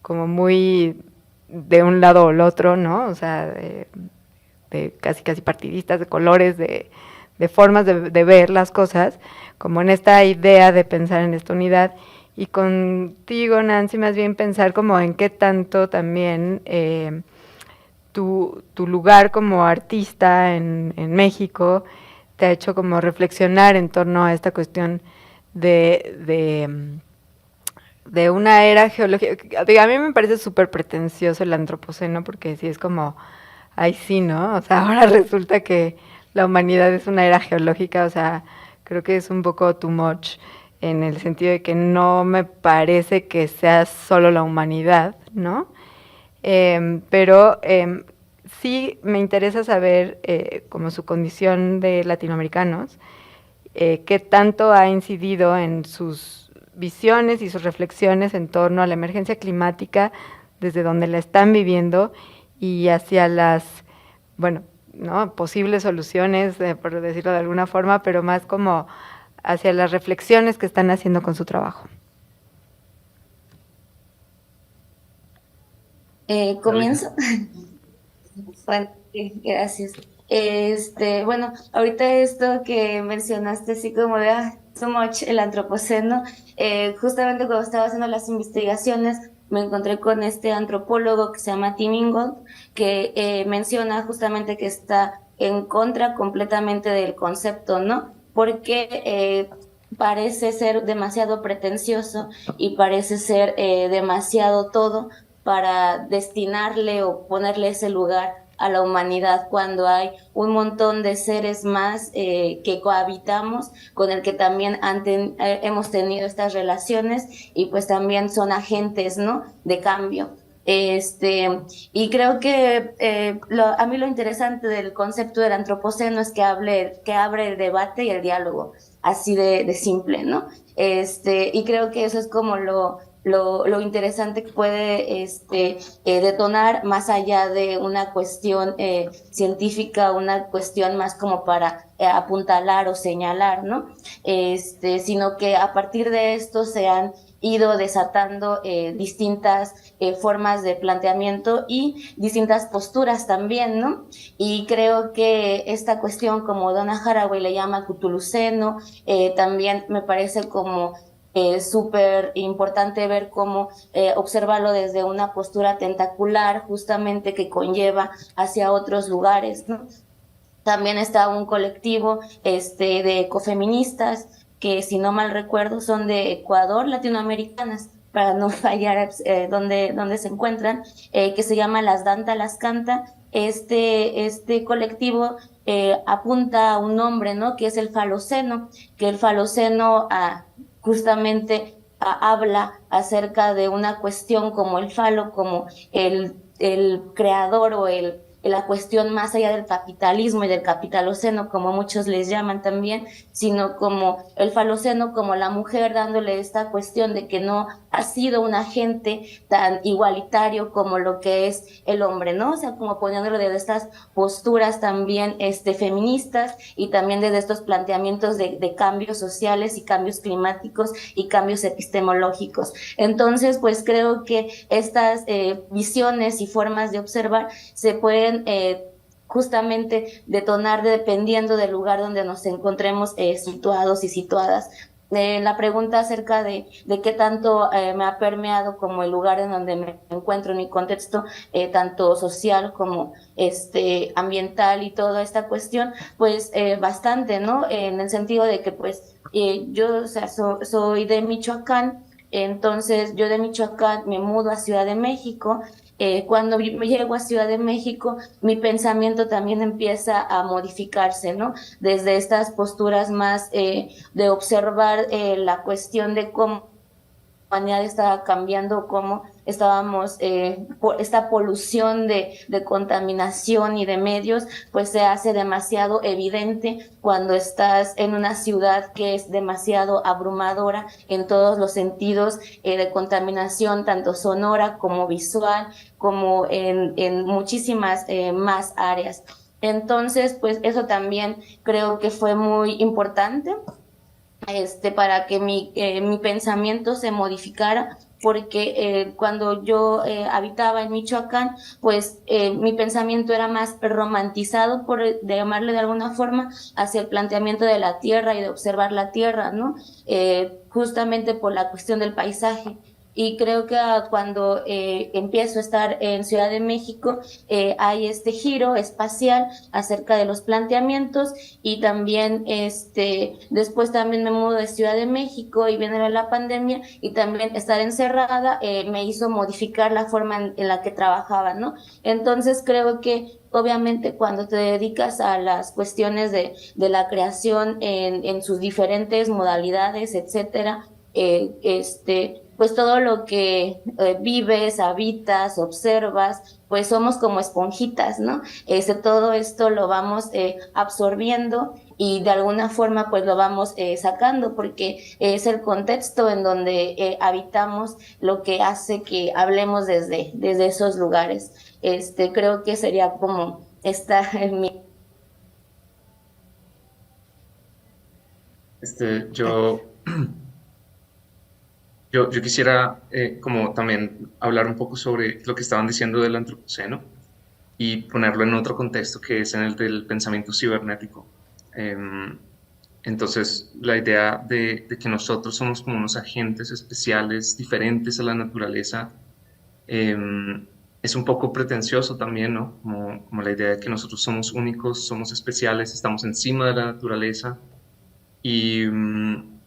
Como muy de un lado o el otro, ¿no? O sea, de casi casi partidistas, de colores, de formas de ver las cosas, como en esta idea de pensar en esta unidad. Y contigo, Nancy, más bien pensar como en qué tanto también tu lugar como artista en México te ha hecho como reflexionar en torno a esta cuestión de una era geológica. A mí me parece súper pretencioso el antropoceno porque sí es como, ay sí, ¿no? O sea, ahora resulta que la humanidad es una era geológica, o sea, creo que es un poco too much en el sentido de que no me parece que sea solo la humanidad, ¿no? Pero sí me interesa saber, como su condición de latinoamericanos, qué tanto ha incidido en sus visiones y sus reflexiones en torno a la emergencia climática, desde donde la están viviendo y hacia las, bueno, ¿no?, posibles soluciones, por decirlo de alguna forma, pero más como hacia las reflexiones que están haciendo con su trabajo. Dale. ¿Comienzo? Bueno, sí, gracias. Bueno, ahorita esto que mencionaste, así como de so much el antropoceno, justamente cuando estaba haciendo las investigaciones, me encontré con este antropólogo que se llama Tim Ingold, que menciona justamente que está en contra completamente del concepto, ¿no? Porque parece ser demasiado pretencioso y parece ser demasiado todo para destinarle o ponerle ese lugar a la humanidad cuando hay un montón de seres más que cohabitamos, con el que también hemos tenido estas relaciones y pues también son agentes, ¿no?, de cambio. Y creo que a mí lo interesante del concepto del antropoceno es que abre el debate y el diálogo, así de simple, ¿no? Y creo que eso es como lo interesante que puede detonar más allá de una cuestión científica, una cuestión más como para apuntalar o señalar, ¿no? Sino que a partir de esto se han ido desatando distintas formas de planteamiento y distintas posturas también, ¿no? Y creo que esta cuestión, como Donna Haraway le llama cutuluceno, también me parece como súper importante ver cómo observarlo desde una postura tentacular, justamente que conlleva hacia otros lugares, ¿no? También está un colectivo de ecofeministas que, si no mal recuerdo, son de Ecuador, latinoamericanas, para no fallar dónde se encuentran, que se llama Las Danta Las Canta. Este colectivo apunta a un nombre, ¿no? Que es el faloceno, que el faloceno justamente habla acerca de una cuestión como el falo, como el creador o la cuestión más allá del capitalismo y del capitaloceno, como muchos les llaman también, sino como el faloceno, como la mujer, dándole esta cuestión de que no ha sido un agente tan igualitario como lo que es el hombre, ¿no? O sea, como poniéndolo desde estas posturas también feministas y también desde estos planteamientos de cambios sociales y cambios climáticos y cambios epistemológicos. Entonces, pues creo que estas visiones y formas de observar se pueden justamente detonar dependiendo del lugar donde nos encontremos situados y situadas. La pregunta acerca de qué tanto me ha permeado como el lugar en donde me encuentro en mi contexto, tanto social como ambiental y toda esta cuestión, pues bastante, ¿no? En el sentido de que pues yo, o sea, soy de Michoacán. Entonces yo de Michoacán me mudo a Ciudad de México. Cuando me llego a Ciudad de México, mi pensamiento también empieza a modificarse, ¿no? Desde estas posturas más de observar la cuestión de cómo la humanidad estaba cambiando, cómo estábamos, esta polución de contaminación y de medios, pues se hace demasiado evidente cuando estás en una ciudad que es demasiado abrumadora en todos los sentidos de contaminación, tanto sonora como visual, como en muchísimas más áreas. Entonces, pues eso también creo que fue muy importante para que mi pensamiento se modificara, porque cuando yo habitaba en Michoacán, pues mi pensamiento era más romantizado, de llamarle de alguna forma, hacia el planteamiento de la tierra y de observar la tierra, ¿no? Justamente por la cuestión del paisaje. Y creo que cuando empiezo a estar en Ciudad de México, hay este giro espacial acerca de los planteamientos y también después también me mudo de Ciudad de México y viene la pandemia y también estar encerrada me hizo modificar la forma en la que trabajaba, ¿no? Entonces creo que obviamente cuando te dedicas a las cuestiones de la creación en sus diferentes modalidades, etcétera, pues todo lo que vives, habitas, observas, pues somos como esponjitas, ¿no? Todo esto lo vamos absorbiendo y de alguna forma pues lo vamos sacando, porque es el contexto en donde habitamos lo que hace que hablemos desde esos lugares. Creo que sería como esta mi... Yo yo quisiera como también hablar un poco sobre lo que estaban diciendo del antropoceno y ponerlo en otro contexto que es en el del pensamiento cibernético. Em, entonces, la idea de que nosotros somos como unos agentes especiales, diferentes a la naturaleza, es un poco pretencioso también, ¿no? Como la idea de que nosotros somos únicos, somos especiales, estamos encima de la naturaleza y en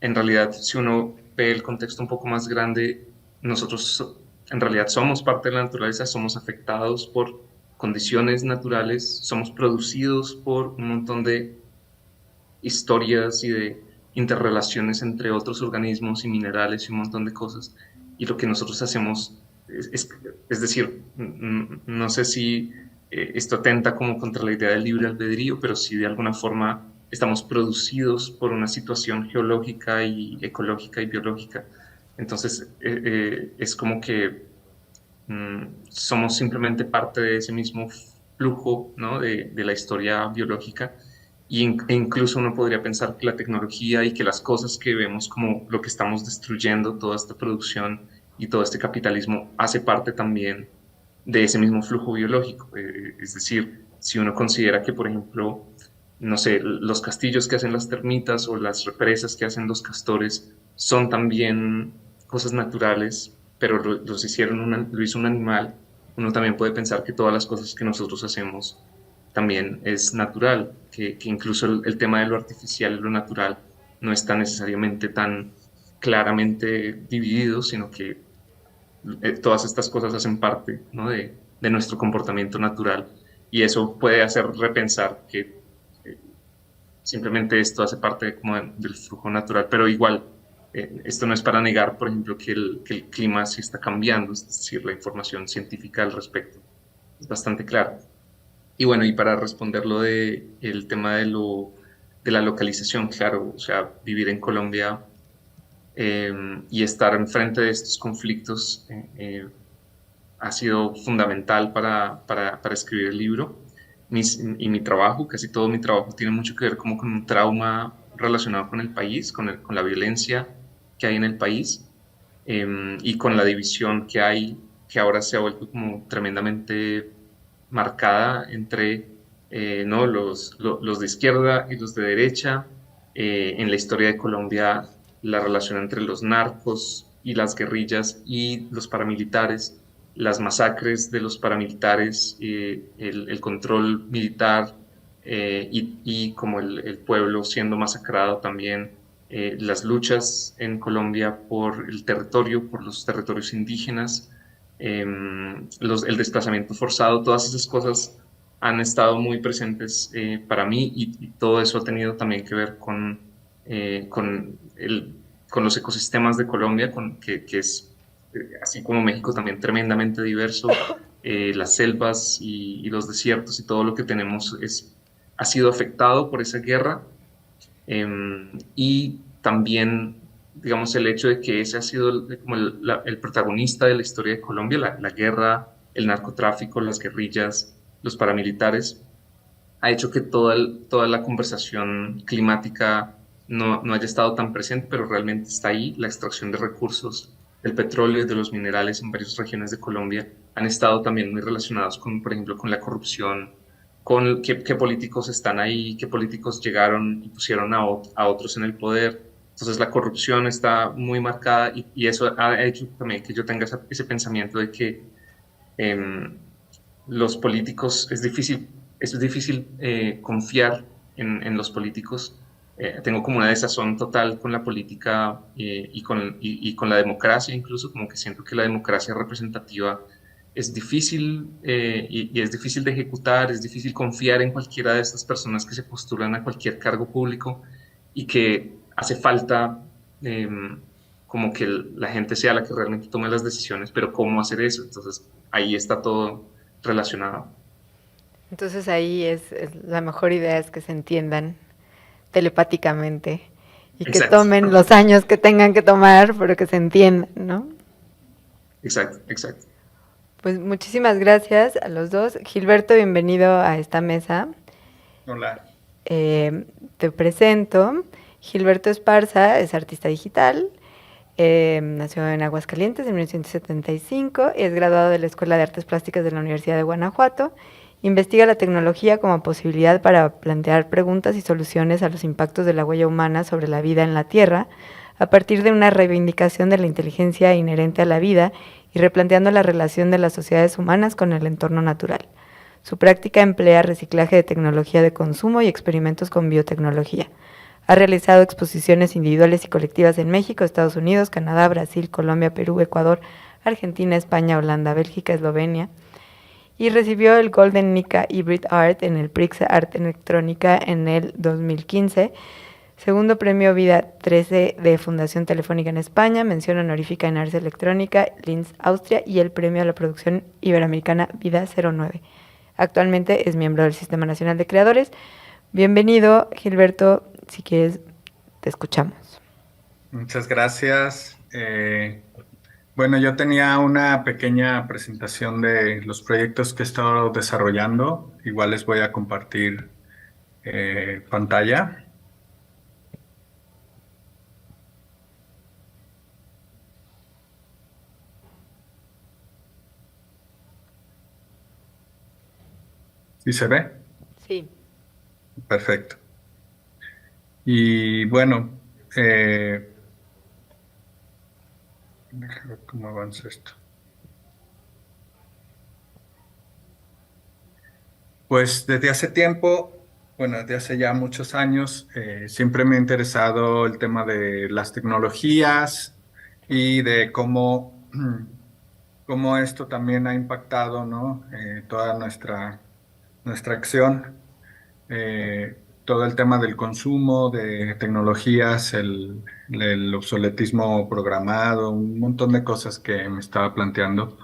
realidad, si uno ve el contexto un poco más grande, nosotros en realidad somos parte de la naturaleza, somos afectados por condiciones naturales, somos producidos por un montón de historias y de interrelaciones entre otros organismos y minerales y un montón de cosas. Y lo que nosotros hacemos es decir, no sé si esto atenta como contra la idea del libre albedrío, pero sí de alguna forma estamos producidos por una situación geológica y ecológica y biológica. Entonces, es como que somos simplemente parte de ese mismo flujo, ¿no? de la historia biológica e incluso uno podría pensar que la tecnología y que las cosas que vemos como lo que estamos destruyendo, toda esta producción y todo este capitalismo, hace parte también de ese mismo flujo biológico. Es decir, si uno considera que, por ejemplo, no sé, los castillos que hacen las termitas o las represas que hacen los castores son también cosas naturales, pero los hicieron lo hizo un animal, uno también puede pensar que todas las cosas que nosotros hacemos también es natural, que incluso el tema de lo artificial y lo natural no está necesariamente tan claramente dividido, sino que todas estas cosas hacen parte, ¿no? de nuestro comportamiento natural y eso puede hacer repensar que simplemente esto hace parte como del flujo natural, pero igual esto no es para negar, por ejemplo, que el clima sí está cambiando, es decir, la información científica al respecto es bastante clara. Y bueno, y para responder lo de el tema de la localización, claro, o sea, vivir en Colombia y estar enfrente de estos conflictos ha sido fundamental para escribir el libro. Y mi trabajo, casi todo mi trabajo tiene mucho que ver como con un trauma relacionado con el país, con la violencia que hay en el país y con la división que hay, que ahora se ha vuelto como tremendamente marcada entre ¿no? los de izquierda y los de derecha. En la historia de Colombia, la relación entre los narcos y las guerrillas y los paramilitares, las masacres de los paramilitares, el control militar y como el pueblo siendo masacrado también, las luchas en Colombia por el territorio, por los territorios indígenas, el desplazamiento forzado, todas esas cosas han estado muy presentes para mí y todo eso ha tenido también que ver con, con los ecosistemas de Colombia, que es, así como México, también tremendamente diverso. Las selvas y los desiertos y todo lo que tenemos ha sido afectado por esa guerra y también, digamos, el hecho de que ese ha sido como el protagonista de la historia de Colombia, la guerra, el narcotráfico, las guerrillas, los paramilitares, ha hecho que toda la conversación climática no haya estado tan presente, pero realmente está ahí. La extracción de recursos del petróleo y de los minerales en varias regiones de Colombia han estado también muy relacionados con, por ejemplo, con la corrupción, con qué políticos están ahí, qué políticos llegaron y pusieron a otros en el poder. Entonces la corrupción está muy marcada y eso ha hecho también que yo tenga ese pensamiento de que eh, los políticos, es difícil confiar en los políticos. Tengo como una desazón total con la política y con la democracia, incluso como que siento que la democracia representativa es difícil y es difícil de ejecutar, es difícil confiar en cualquiera de estas personas que se postulan a cualquier cargo público y que hace falta eh, como que la gente sea la que realmente tome las decisiones, pero ¿cómo hacer eso? Entonces ahí está todo relacionado. Entonces ahí es la mejor idea es que se entiendan telepáticamente y que Exacto, tomen los años que tengan que tomar, pero que se entiendan, ¿no? exacto, exacto. Pues muchísimas gracias a los dos. Gilberto, bienvenido a esta mesa. Hola. Te presento. Gilberto Esparza es artista digital. Nació en Aguascalientes en 1975 y es graduado de la Escuela de Artes Plásticas de la Universidad de Guanajuato. Investiga la tecnología como posibilidad para plantear preguntas y soluciones a los impactos de la huella humana sobre la vida en la Tierra, a partir de una reivindicación de la inteligencia inherente a la vida y replanteando la relación de las sociedades humanas con el entorno natural. Su práctica emplea reciclaje de tecnología de consumo y experimentos con biotecnología. Ha realizado exposiciones individuales y colectivas en México, Estados Unidos, Canadá, Brasil, Colombia, Perú, Ecuador, Argentina, España, Holanda, Bélgica, Eslovenia, y recibió el Golden Nika Hybrid Art en el Prix Art Electrónica en el 2015, segundo premio Vida 13 de Fundación Telefónica en España, mención honorífica en Ars Electrónica, Linz, Austria, y el premio a la producción iberoamericana Vida 09. Actualmente es miembro del Sistema Nacional de Creadores. Bienvenido, Gilberto, si quieres, te escuchamos. Muchas gracias. Eh, bueno, yo tenía una pequeña presentación de los proyectos que he estado desarrollando. Igual les voy a compartir pantalla. ¿Sí se ve? Sí. Perfecto. Y bueno, déjame ver cómo avanza esto. Pues desde hace tiempo, bueno, desde hace ya muchos años, siempre me ha interesado el tema de las tecnologías y de cómo esto también ha impactado, ¿no? Toda nuestra acción, todo el tema del consumo de tecnologías, el obsoletismo programado, un montón de cosas que me estaba planteando.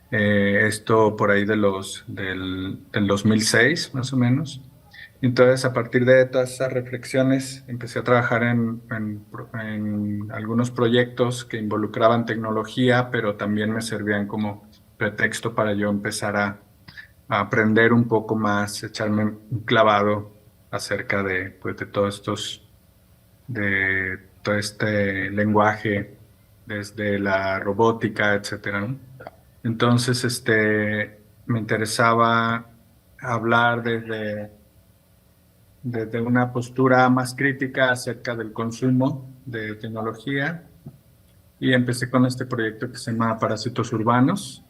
Esto por ahí del 2006, más o menos. Entonces, a partir de todas esas reflexiones, empecé a trabajar en algunos proyectos que involucraban tecnología, pero también me servían como pretexto para yo empezar a aprender un poco más, echarme un clavado acerca de, pues, de todo este lenguaje, desde la robótica, etcétera, ¿no? Entonces, me interesaba hablar desde una postura más crítica acerca del consumo de tecnología y empecé con este proyecto que se llama Parásitos Urbanos,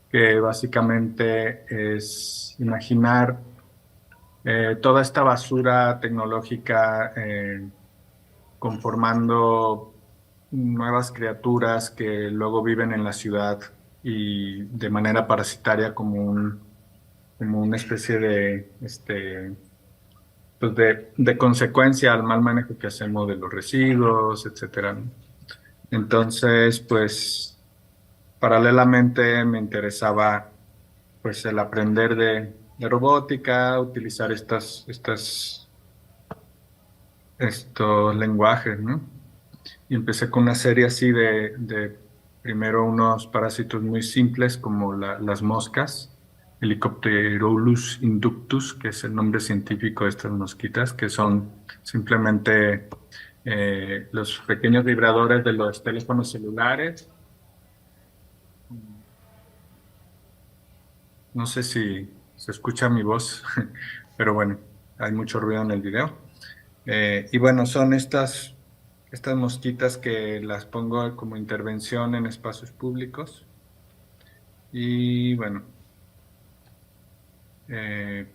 que básicamente es imaginar toda esta basura tecnológica conformando nuevas criaturas que luego viven en la ciudad y de manera parasitaria como una especie de, pues de consecuencia al mal manejo que hacemos de los residuos, etcétera, ¿no? Entonces, pues, paralelamente me interesaba, pues, el aprender de robótica, utilizar estos lenguajes, ¿no? Y empecé con una serie así de primero unos parásitos muy simples como las moscas, Helicopterolus inductus, que es el nombre científico de estas mosquitas, que son simplemente los pequeños vibradores de los teléfonos celulares. No sé si se escucha mi voz, pero bueno, hay mucho ruido en el video. Y bueno, son estas mosquitas que las pongo como intervención en espacios públicos. Y bueno, eh,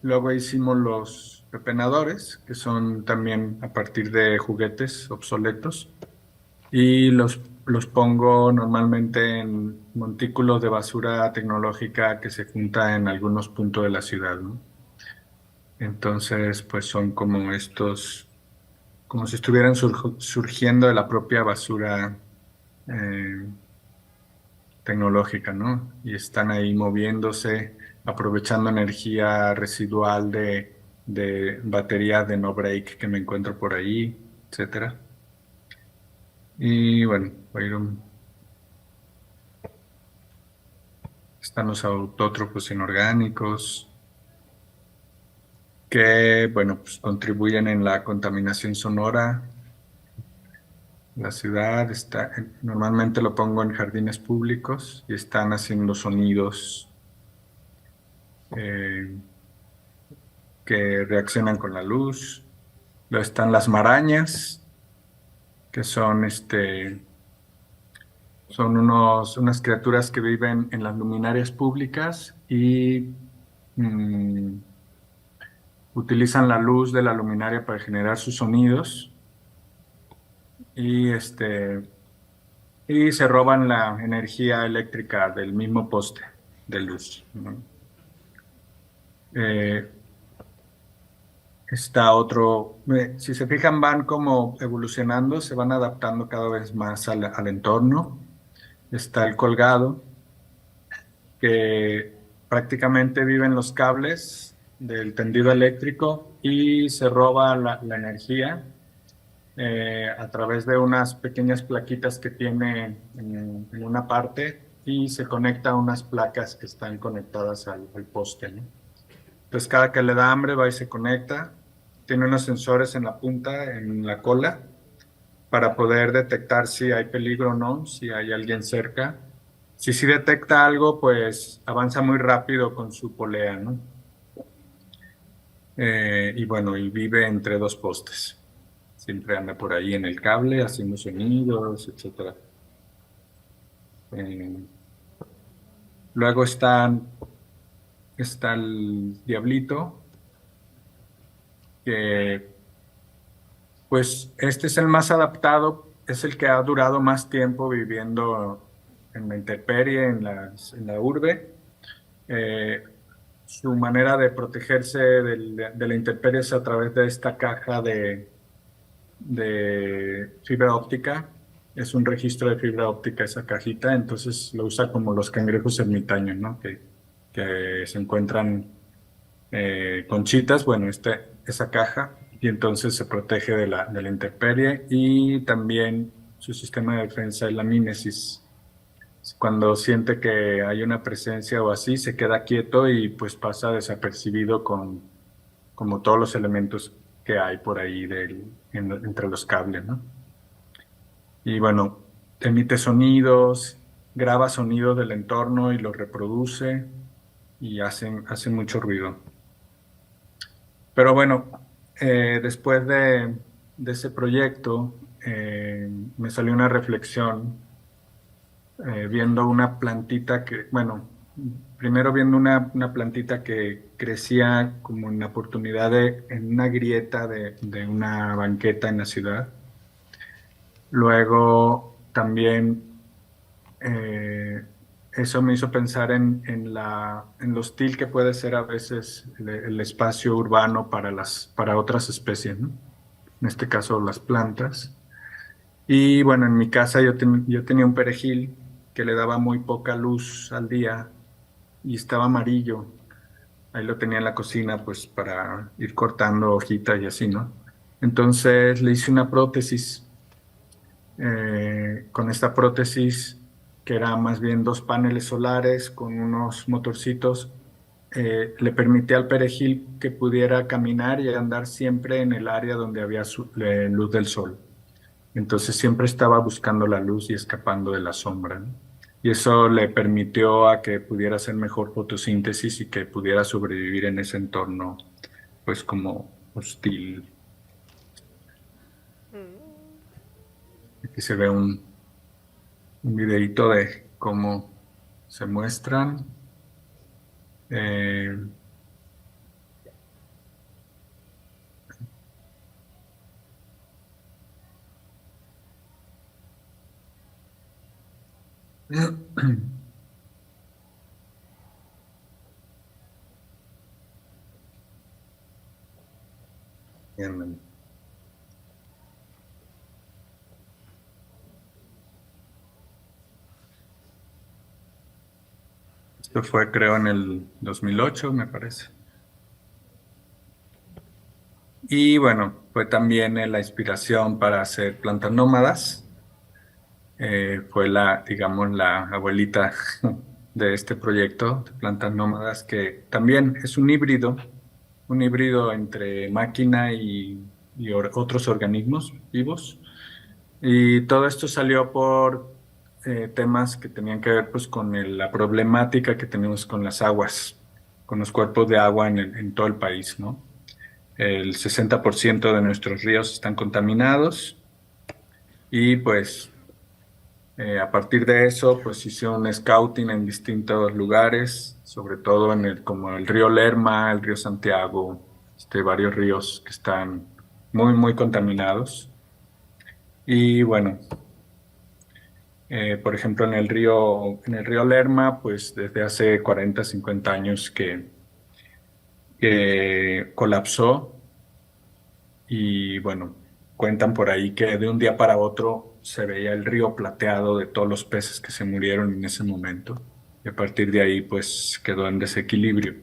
luego hicimos los pepenadores, que son también a partir de juguetes obsoletos. Y los pongo normalmente en montículos de basura tecnológica que se junta en algunos puntos de la ciudad, ¿no? Entonces, pues son como como si estuvieran surgiendo de la propia basura eh, tecnológica, ¿no? Y están ahí moviéndose, aprovechando energía residual de baterías de no break que me encuentro por ahí, etcétera. Y bueno, están los autótrofos inorgánicos que, bueno, pues contribuyen en la contaminación sonora. La ciudad está, normalmente lo pongo en jardines públicos y están haciendo sonidos eh, que reaccionan con la luz. Luego están las marañas, que son unas criaturas que viven en las luminarias públicas y mm, utilizan la luz de la luminaria para generar sus sonidos y, y se roban la energía eléctrica del mismo poste de luz, ¿no? Eh, Está otro, si se fijan, van como evolucionando, se van adaptando cada vez más al entorno. Está el colgado, que prácticamente vive en los cables del tendido eléctrico y se roba la energía. a través de unas pequeñas plaquitas que tiene en una parte y se conecta a unas placas que están conectadas al poste, ¿no? Entonces cada que le da hambre va y se conecta. Tiene unos sensores en la punta, en la cola, para poder detectar si hay peligro o no, si hay alguien cerca. Si sí detecta algo, pues avanza muy rápido con su polea, ¿no? Y bueno, y vive entre dos postes. Siempre anda por ahí en el cable haciendo sonidos, etcétera. Eh, luego está el diablito, que pues este es el más adaptado, es el que ha durado más tiempo viviendo en la intemperie, en la urbe. Eh, Su manera de protegerse de la intemperie es a través de esta caja de fibra óptica. Es un registro de fibra óptica esa cajita, entonces lo usa como los cangrejos ermitaños, ¿no? Que se encuentran conchitas, bueno, esa caja, y entonces se protege de la intemperie y también su sistema de defensa es la mímesis. Cuando siente que hay una presencia o así, se queda quieto y pues pasa desapercibido con como todos los elementos que hay por ahí entre los cables, ¿no? Y bueno, emite sonidos, graba sonidos del entorno y los reproduce y hace mucho ruido. Pero bueno, después de ese proyecto, me salió una reflexión viendo una plantita que, bueno, primero viendo una plantita que crecía como en la oportunidad en una grieta de una banqueta en la ciudad. Luego también eh, eso me hizo pensar en lo hostil que puede ser a veces el espacio urbano para otras especies, ¿no? En este caso las plantas. Y bueno, en mi casa yo tenía un perejil que le daba muy poca luz al día y estaba amarillo. Ahí lo tenía en la cocina pues para ir cortando hojitas y así, ¿no? Entonces le hice una prótesis. Con esta prótesis, que era más bien dos paneles solares con unos motorcitos, le permitía al perejil que pudiera caminar y andar siempre en el área donde había luz del sol. Entonces siempre estaba buscando la luz y escapando de la sombra, ¿no? Y eso le permitió a que pudiera hacer mejor fotosíntesis y que pudiera sobrevivir en ese entorno, pues como hostil. Aquí se ve un videíto de cómo se muestran. Eh, bien. Esto fue, creo, en el 2008, me parece. Y bueno, fue también la inspiración para hacer plantas nómadas. Fue digamos, la abuelita de este proyecto de plantas nómadas, que también es un híbrido entre máquina y otros organismos vivos. Y todo esto salió por temas que tenían que ver pues, con la problemática que tenemos con las aguas, con los cuerpos de agua en todo el país, ¿no? El 60% de nuestros ríos están contaminados y pues a partir de eso pues hice un scouting en distintos lugares, sobre todo como el río Lerma, el río Santiago, varios ríos que están muy, muy contaminados. Y bueno, por ejemplo, en el río Lerma, pues desde hace 40, 50 años que colapsó y bueno, cuentan por ahí que de un día para otro se veía el río plateado de todos los peces que se murieron en ese momento y a partir de ahí pues quedó en desequilibrio.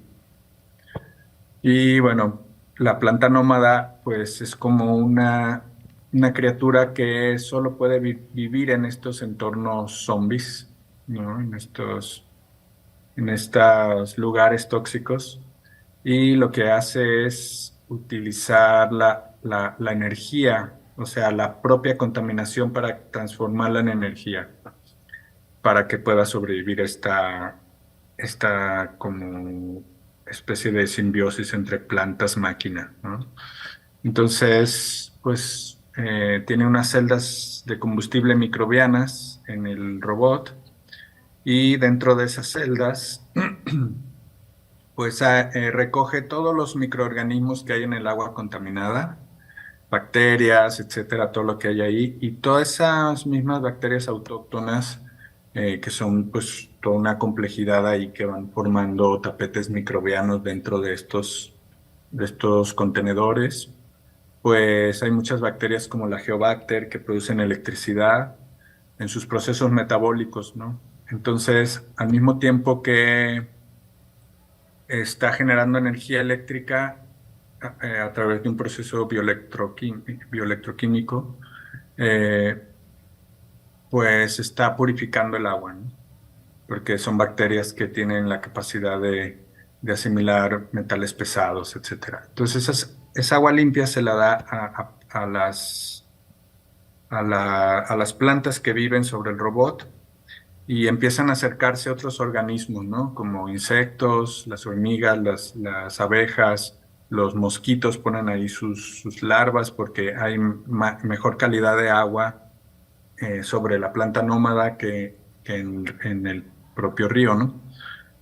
Y bueno, la planta nómada pues es como una una criatura que solo puede vivir en estos entornos zombies, ¿no? En estos lugares tóxicos. Y lo que hace es utilizar la energía, o sea, la propia contaminación para transformarla en energía, para que pueda sobrevivir esta como especie de simbiosis entre plantas-máquina, ¿no? Entonces, pues tiene unas celdas de combustible microbianas en el robot y dentro de esas celdas, pues recoge todos los microorganismos que hay en el agua contaminada, bacterias, etcétera, todo lo que hay ahí y todas esas mismas bacterias autóctonas que son pues toda una complejidad ahí que van formando tapetes microbianos dentro de estos contenedores. Pues hay muchas bacterias como la Geobacter que producen electricidad en sus procesos metabólicos, ¿no? Entonces, al mismo tiempo que está generando energía eléctrica a través de un proceso bioelectroquímico, eh, pues está purificando el agua, ¿no? Porque son bacterias que tienen la capacidad de asimilar metales pesados, etcétera. Entonces, esa agua limpia se la da a las plantas que viven sobre el robot y empiezan a acercarse otros organismos, ¿no? Como insectos, las hormigas, las abejas, los mosquitos ponen ahí sus larvas porque hay mejor calidad de agua sobre la planta nómada que en el propio río, ¿no?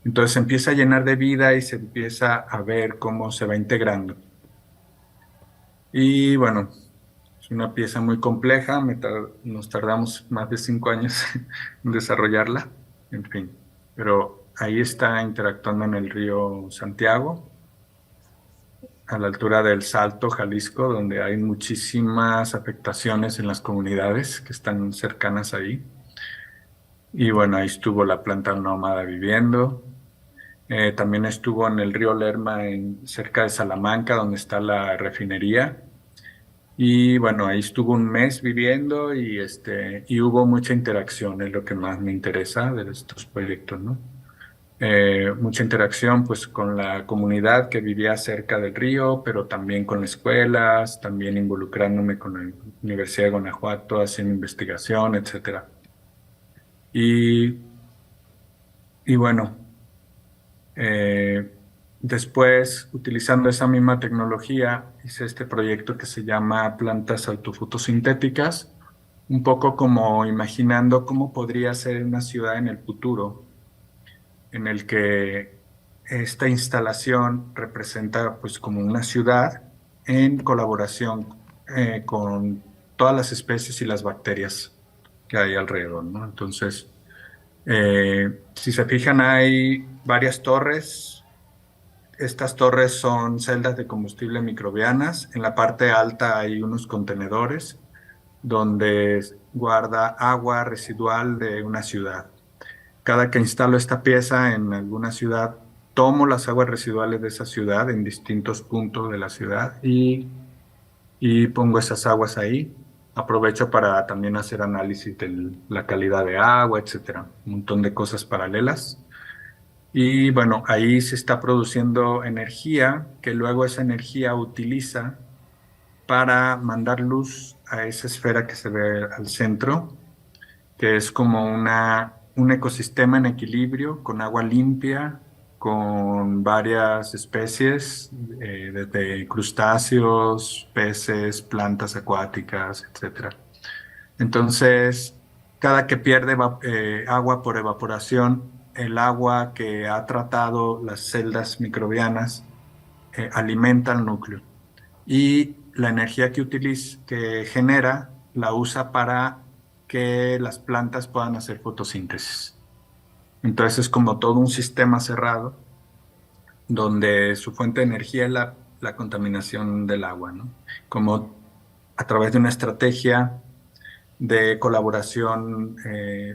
Entonces se empieza a llenar de vida y se empieza a ver cómo se va integrando. Y bueno, es una pieza muy compleja, nos tardamos más de 5 años en desarrollarla, en fin. Pero ahí está interactuando en el río Santiago, a la altura del Salto, Jalisco, donde hay muchísimas afectaciones en las comunidades que están cercanas ahí. Y bueno, ahí estuvo la planta nómada viviendo. También estuvo en el río Lerma, cerca de Salamanca, donde está la refinería. Y bueno, ahí estuvo un mes viviendo y hubo mucha interacción, es lo que más me interesa de estos proyectos, ¿no? Mucha interacción pues con la comunidad que vivía cerca del río, pero también con escuelas, también involucrándome con la Universidad de Guanajuato, haciendo investigación, etcétera. Y, y bueno, eh, después, utilizando esa misma tecnología, hice este proyecto que se llama Plantas Autofotosintéticas, un poco como imaginando cómo podría ser una ciudad en el futuro, en el que esta instalación representa pues como una ciudad en colaboración con todas las especies y las bacterias que hay alrededor, ¿no? Entonces, si se fijan, hay varias torres. Estas torres son celdas de combustible microbianas. En la parte alta hay unos contenedores donde guarda agua residual de una ciudad. Cada que instalo esta pieza en alguna ciudad, tomo las aguas residuales de esa ciudad en distintos puntos de la ciudad y pongo esas aguas ahí. Aprovecho para también hacer análisis de la calidad de agua, etcétera. Un montón de cosas paralelas. Y bueno, ahí se está produciendo energía que luego esa energía utiliza para mandar luz a esa esfera que se ve al centro, que es como un ecosistema en equilibrio, con agua limpia, con varias especies, desde crustáceos, peces, plantas acuáticas, etcétera. Entonces, cada que pierde agua por evaporación, el agua que ha tratado las celdas microbianas alimenta el núcleo y la energía que genera la usa para que las plantas puedan hacer fotosíntesis. Entonces es como todo un sistema cerrado donde su fuente de energía es la contaminación del agua, ¿no? Como a través de una estrategia de colaboración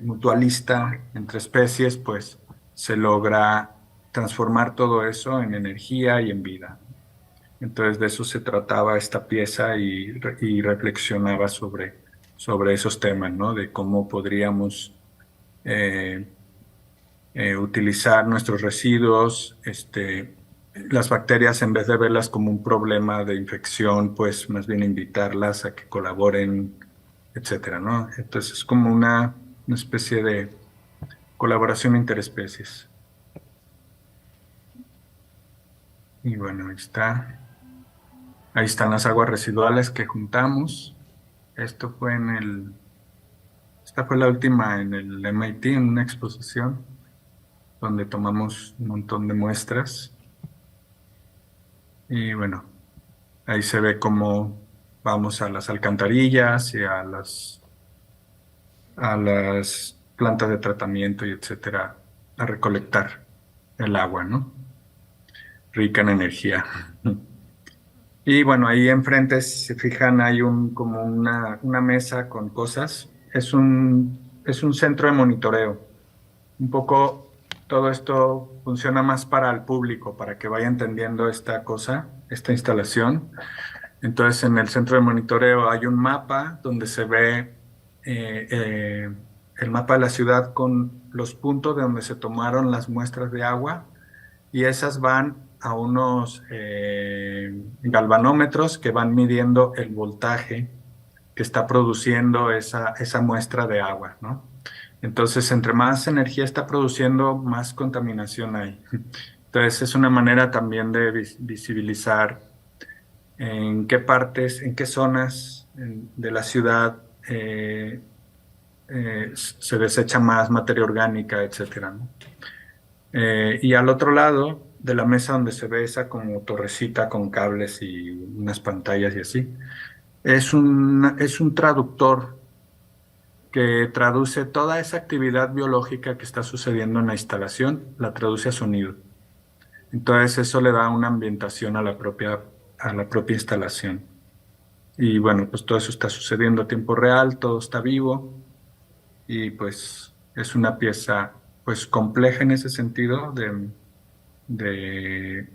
mutualista entre especies, pues se logra transformar todo eso en energía y en vida. Entonces de eso se trataba esta pieza y reflexionaba sobre esos temas, ¿no? De cómo podríamos eh, utilizar nuestros residuos, las bacterias, en vez de verlas como un problema de infección, pues más bien invitarlas a que colaboren, etcétera, ¿no? Entonces es como una especie de colaboración interespecies. Y bueno, ahí está. Ahí están las aguas residuales que juntamos. Esto fue esta fue la última en el MIT, en una exposición donde tomamos un montón de muestras. Y bueno, ahí se ve cómo vamos a las alcantarillas y a las plantas de tratamiento y etcétera, a recolectar el agua, ¿no? Rica en energía. Y bueno, ahí enfrente, si se fijan, hay como una mesa con cosas. Es un centro de monitoreo. Un poco todo esto funciona más para el público, para que vaya entendiendo esta cosa, esta instalación. Entonces, en el centro de monitoreo hay un mapa donde se ve el mapa de la ciudad con los puntos de donde se tomaron las muestras de agua y esas van a unos galvanómetros que van midiendo el voltaje que está produciendo esa muestra de agua, ¿no? Entonces, entre más energía está produciendo, más contaminación hay. Entonces, es una manera también de visibilizar en qué partes, en qué zonas de la ciudad se desecha más materia orgánica, etcétera, ¿no? Y al otro lado de la mesa donde se ve esa como torrecita con cables y unas pantallas y así, es un traductor que traduce toda esa actividad biológica que está sucediendo en la instalación, la traduce a sonido. Entonces eso le da una ambientación a la propia instalación. Y bueno, pues todo eso está sucediendo a tiempo real, todo está vivo y pues es una pieza pues compleja en ese sentido de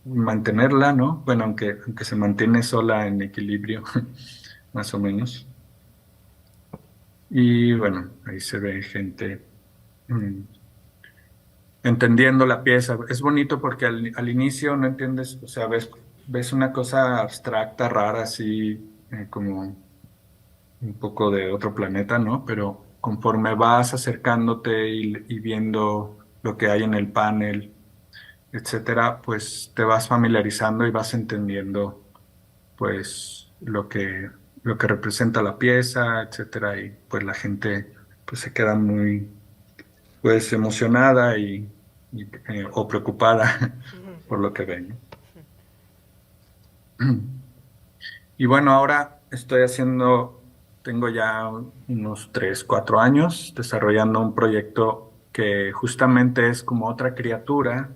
mantenerla, ¿no? Bueno, aunque se mantiene sola en equilibrio, más o menos. Y bueno, ahí se ve gente mm, entendiendo la pieza. Es bonito porque al inicio no entiendes, o sea, ves una cosa abstracta, rara, así como un poco de otro planeta, ¿no? Pero conforme vas acercándote y viendo lo que hay en el panel, etcétera, pues te vas familiarizando y vas entendiendo, pues, lo que representa la pieza, etcétera, y pues la gente, pues, se queda muy, pues, emocionada o preocupada por lo que ven, ¿no? Y bueno, ahora tengo ya unos 3, 4 años desarrollando un proyecto que justamente es como otra criatura,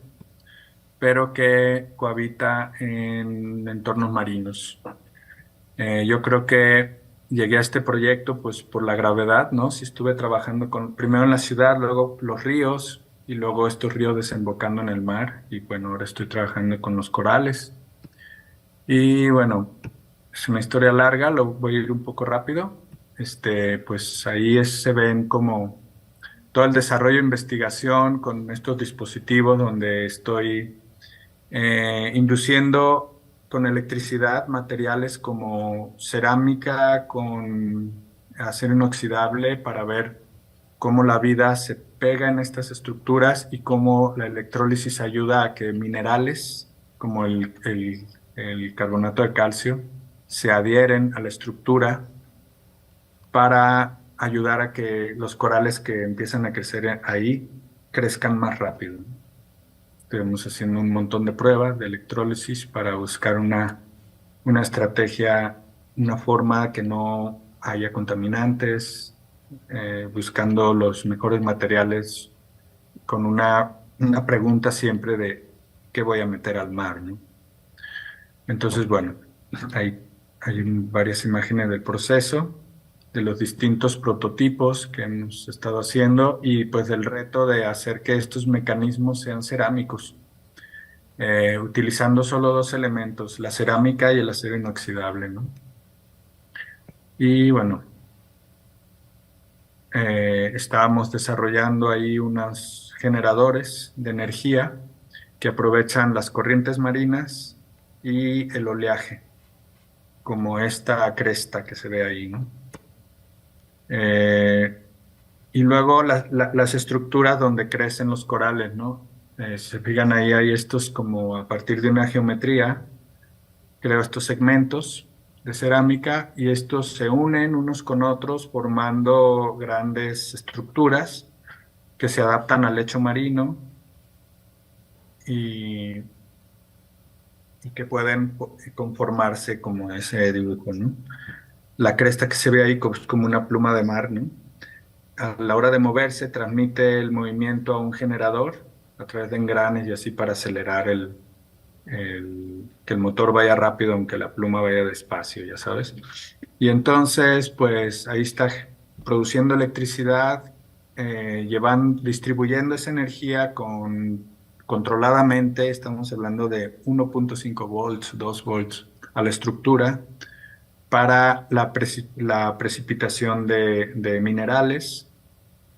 pero que cohabita en entornos marinos. Yo creo que llegué a este proyecto pues por la gravedad, ¿no? Si estuve trabajando primero en la ciudad, luego los ríos y luego estos ríos desembocando en el mar y bueno, ahora estoy trabajando con los corales. Y bueno, es una historia larga, lo voy a ir un poco rápido. Pues ahí se ven como todo el desarrollo e investigación con estos dispositivos donde estoy induciendo con electricidad materiales como cerámica con acero inoxidable para ver cómo la vida se pega en estas estructuras y cómo la electrólisis ayuda a que minerales como el carbonato de calcio se adhieren a la estructura para ayudar a que los corales que empiezan a crecer ahí crezcan más rápido. Estuvimos haciendo un montón de pruebas de electrólisis para buscar una estrategia, una forma que no haya contaminantes, buscando los mejores materiales con una pregunta siempre de qué voy a meter al mar, ¿no? Entonces, bueno, hay varias imágenes del proceso, de los distintos prototipos que hemos estado haciendo y pues del reto de hacer que estos mecanismos sean cerámicos. utilizando solo dos elementos, la cerámica y el acero inoxidable, ¿no? Y bueno, estábamos desarrollando ahí unos generadores de energía que aprovechan las corrientes marinas y el oleaje, como esta cresta que se ve ahí, ¿no? Eh, y luego las estructuras donde crecen los corales, ¿no? Se fijan ahí, hay estos como a partir de una geometría, creo estos segmentos de cerámica y estos se unen unos con otros formando grandes estructuras que se adaptan al lecho marino y, y que pueden conformarse como ese dibujo, ¿no? La cresta que se ve ahí como una pluma de mar, ¿no? A la hora de moverse transmite el movimiento a un generador a través de engranes y así para acelerar que el motor vaya rápido aunque la pluma vaya despacio, ya sabes. Y entonces, pues ahí está produciendo electricidad, distribuyendo esa energía controladamente, estamos hablando de 1.5 volts, 2 volts a la estructura para la precipitación de minerales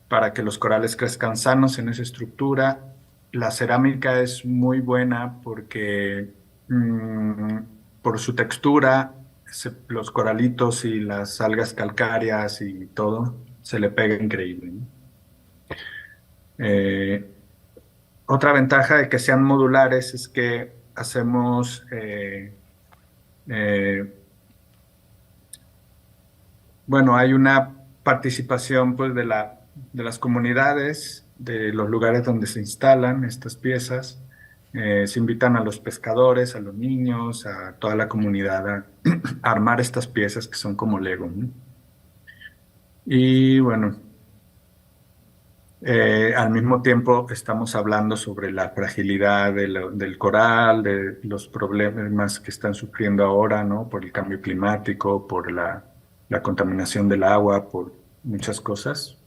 para que los corales crezcan sanos en esa estructura. La cerámica es muy buena porque por su textura, los coralitos y las algas calcáreas y todo se le pega increíble, ¿no? Eh, Otra ventaja de que sean modulares es que hacemos eh, bueno, hay una participación pues de las comunidades, de los lugares donde se instalan estas piezas. Se invitan a los pescadores, a los niños, a toda la comunidad a, a armar estas piezas que son como Lego, ¿no? Y bueno, al mismo tiempo estamos hablando sobre la fragilidad del coral, de los problemas que están sufriendo ahora, ¿no? Por el cambio climático, por la contaminación del agua, por muchas cosas.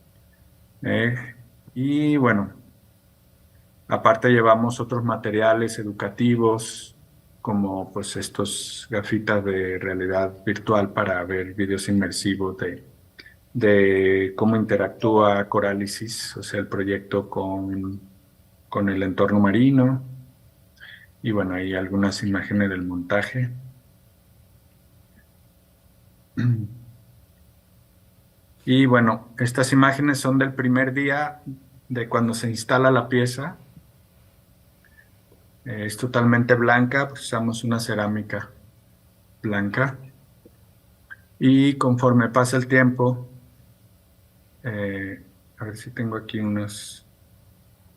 Eh, y bueno, aparte llevamos otros materiales educativos, como pues estos gafitas de realidad virtual para ver videos inmersivos de cómo interactúa Corálisis, o sea, el proyecto con el entorno marino. Y bueno, hay algunas imágenes del montaje. Y bueno, estas imágenes son del primer día de cuando se instala la pieza. Es totalmente blanca, pues usamos una cerámica blanca. Y conforme pasa el tiempo, a ver si tengo aquí unas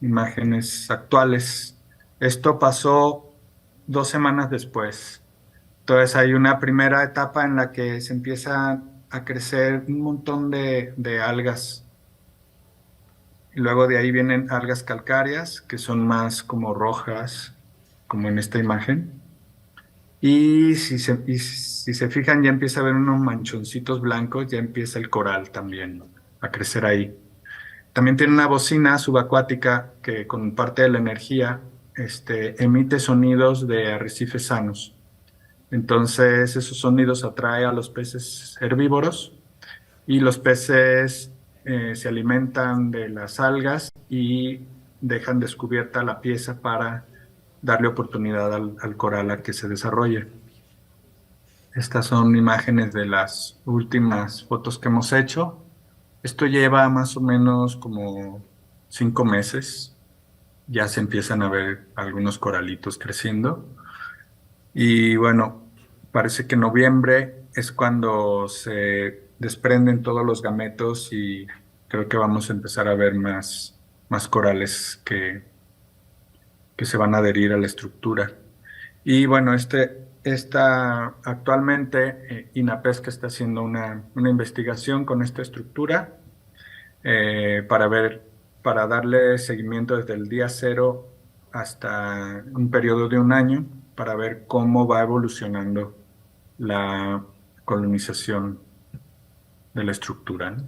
imágenes actuales. Esto pasó 2 semanas después. Entonces hay una primera etapa en la que se empieza a crecer un montón de algas. Y luego de ahí vienen algas calcáreas, que son más como rojas, como en esta imagen. Y si se fijan, ya empieza a haber unos manchoncitos blancos, ya empieza el coral también a crecer ahí. También tiene una bocina subacuática que con parte de la energía emite sonidos de arrecifes sanos. Entonces esos sonidos atraen a los peces herbívoros y los peces se alimentan de las algas y dejan descubierta la pieza para darle oportunidad al coral a que se desarrolle. Estas son imágenes de las últimas fotos que hemos hecho. Esto lleva más o menos como 5 meses. Ya se empiezan a ver algunos coralitos creciendo. Y bueno, parece que en noviembre es cuando se desprenden todos los gametos y creo que vamos a empezar a ver más corales que se van a adherir a la estructura. Y bueno, actualmente INAPESCA está haciendo una investigación con esta estructura para darle seguimiento desde el día cero hasta un periodo de un año para ver cómo va evolucionando la colonización de la estructura, ¿no?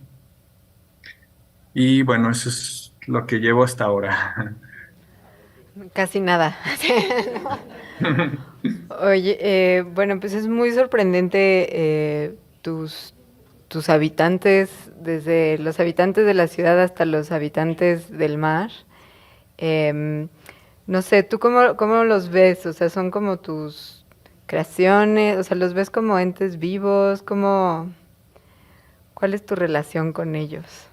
Y bueno, eso es lo que llevo hasta ahora. Casi nada. Oye, bueno, pues es muy sorprendente tus habitantes, desde los habitantes de la ciudad hasta los habitantes del mar. Em, no sé, ¿tú cómo los ves? O sea, ¿son como tus creaciones? O sea, ¿los ves como entes vivos? ¿Cuál es tu relación con ellos?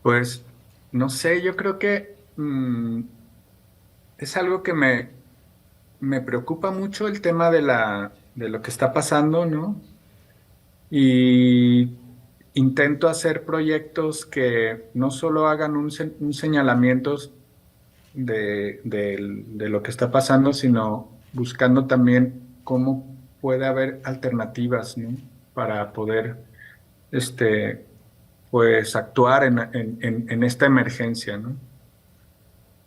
Pues, no sé, yo creo que es algo que me preocupa mucho el tema de lo que está pasando, ¿no? Y intento hacer proyectos que no solo hagan un señalamiento de lo que está pasando, sino buscando también cómo puede haber alternativas, ¿no? Para poder, este, pues, actuar en esta emergencia, ¿no?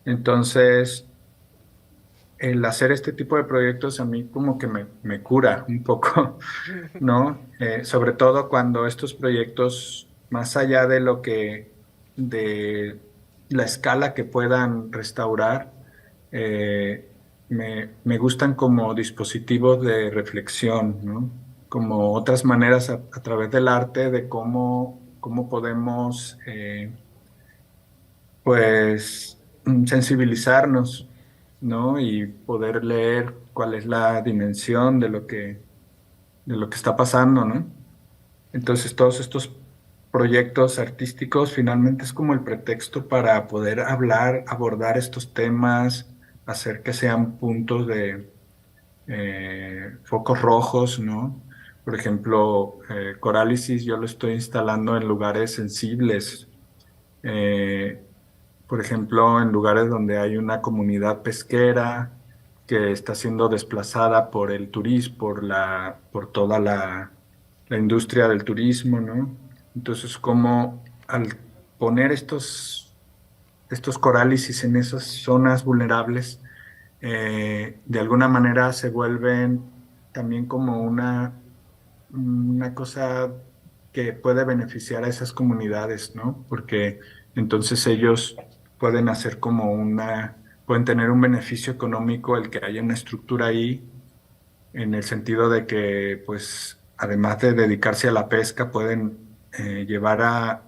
Entonces, el hacer este tipo de proyectos a mí como que me cura un poco, ¿no? Sobre todo cuando estos proyectos, más allá de de la escala que puedan restaurar, me gustan como dispositivos de reflexión, ¿no? Como otras maneras a través del arte de cómo podemos, pues, sensibilizarnos, ¿no? Y poder leer cuál es la dimensión de lo que está pasando, ¿no? Entonces, todos estos proyectos artísticos finalmente es como el pretexto para poder hablar, abordar estos temas, hacer que sean puntos de focos rojos, ¿no? Por ejemplo, Corálisis yo lo estoy instalando en lugares sensibles, eh, por ejemplo, en lugares donde hay una comunidad pesquera que está siendo desplazada por el turismo, por toda la industria del turismo, ¿no? Entonces, como al poner estos corálisis en esas zonas vulnerables, de alguna manera se vuelven también como una cosa que puede beneficiar a esas comunidades, ¿no? Porque entonces ellos pueden hacer pueden tener un beneficio económico el que haya una estructura ahí, en el sentido de que, pues, además de dedicarse a la pesca, pueden llevar a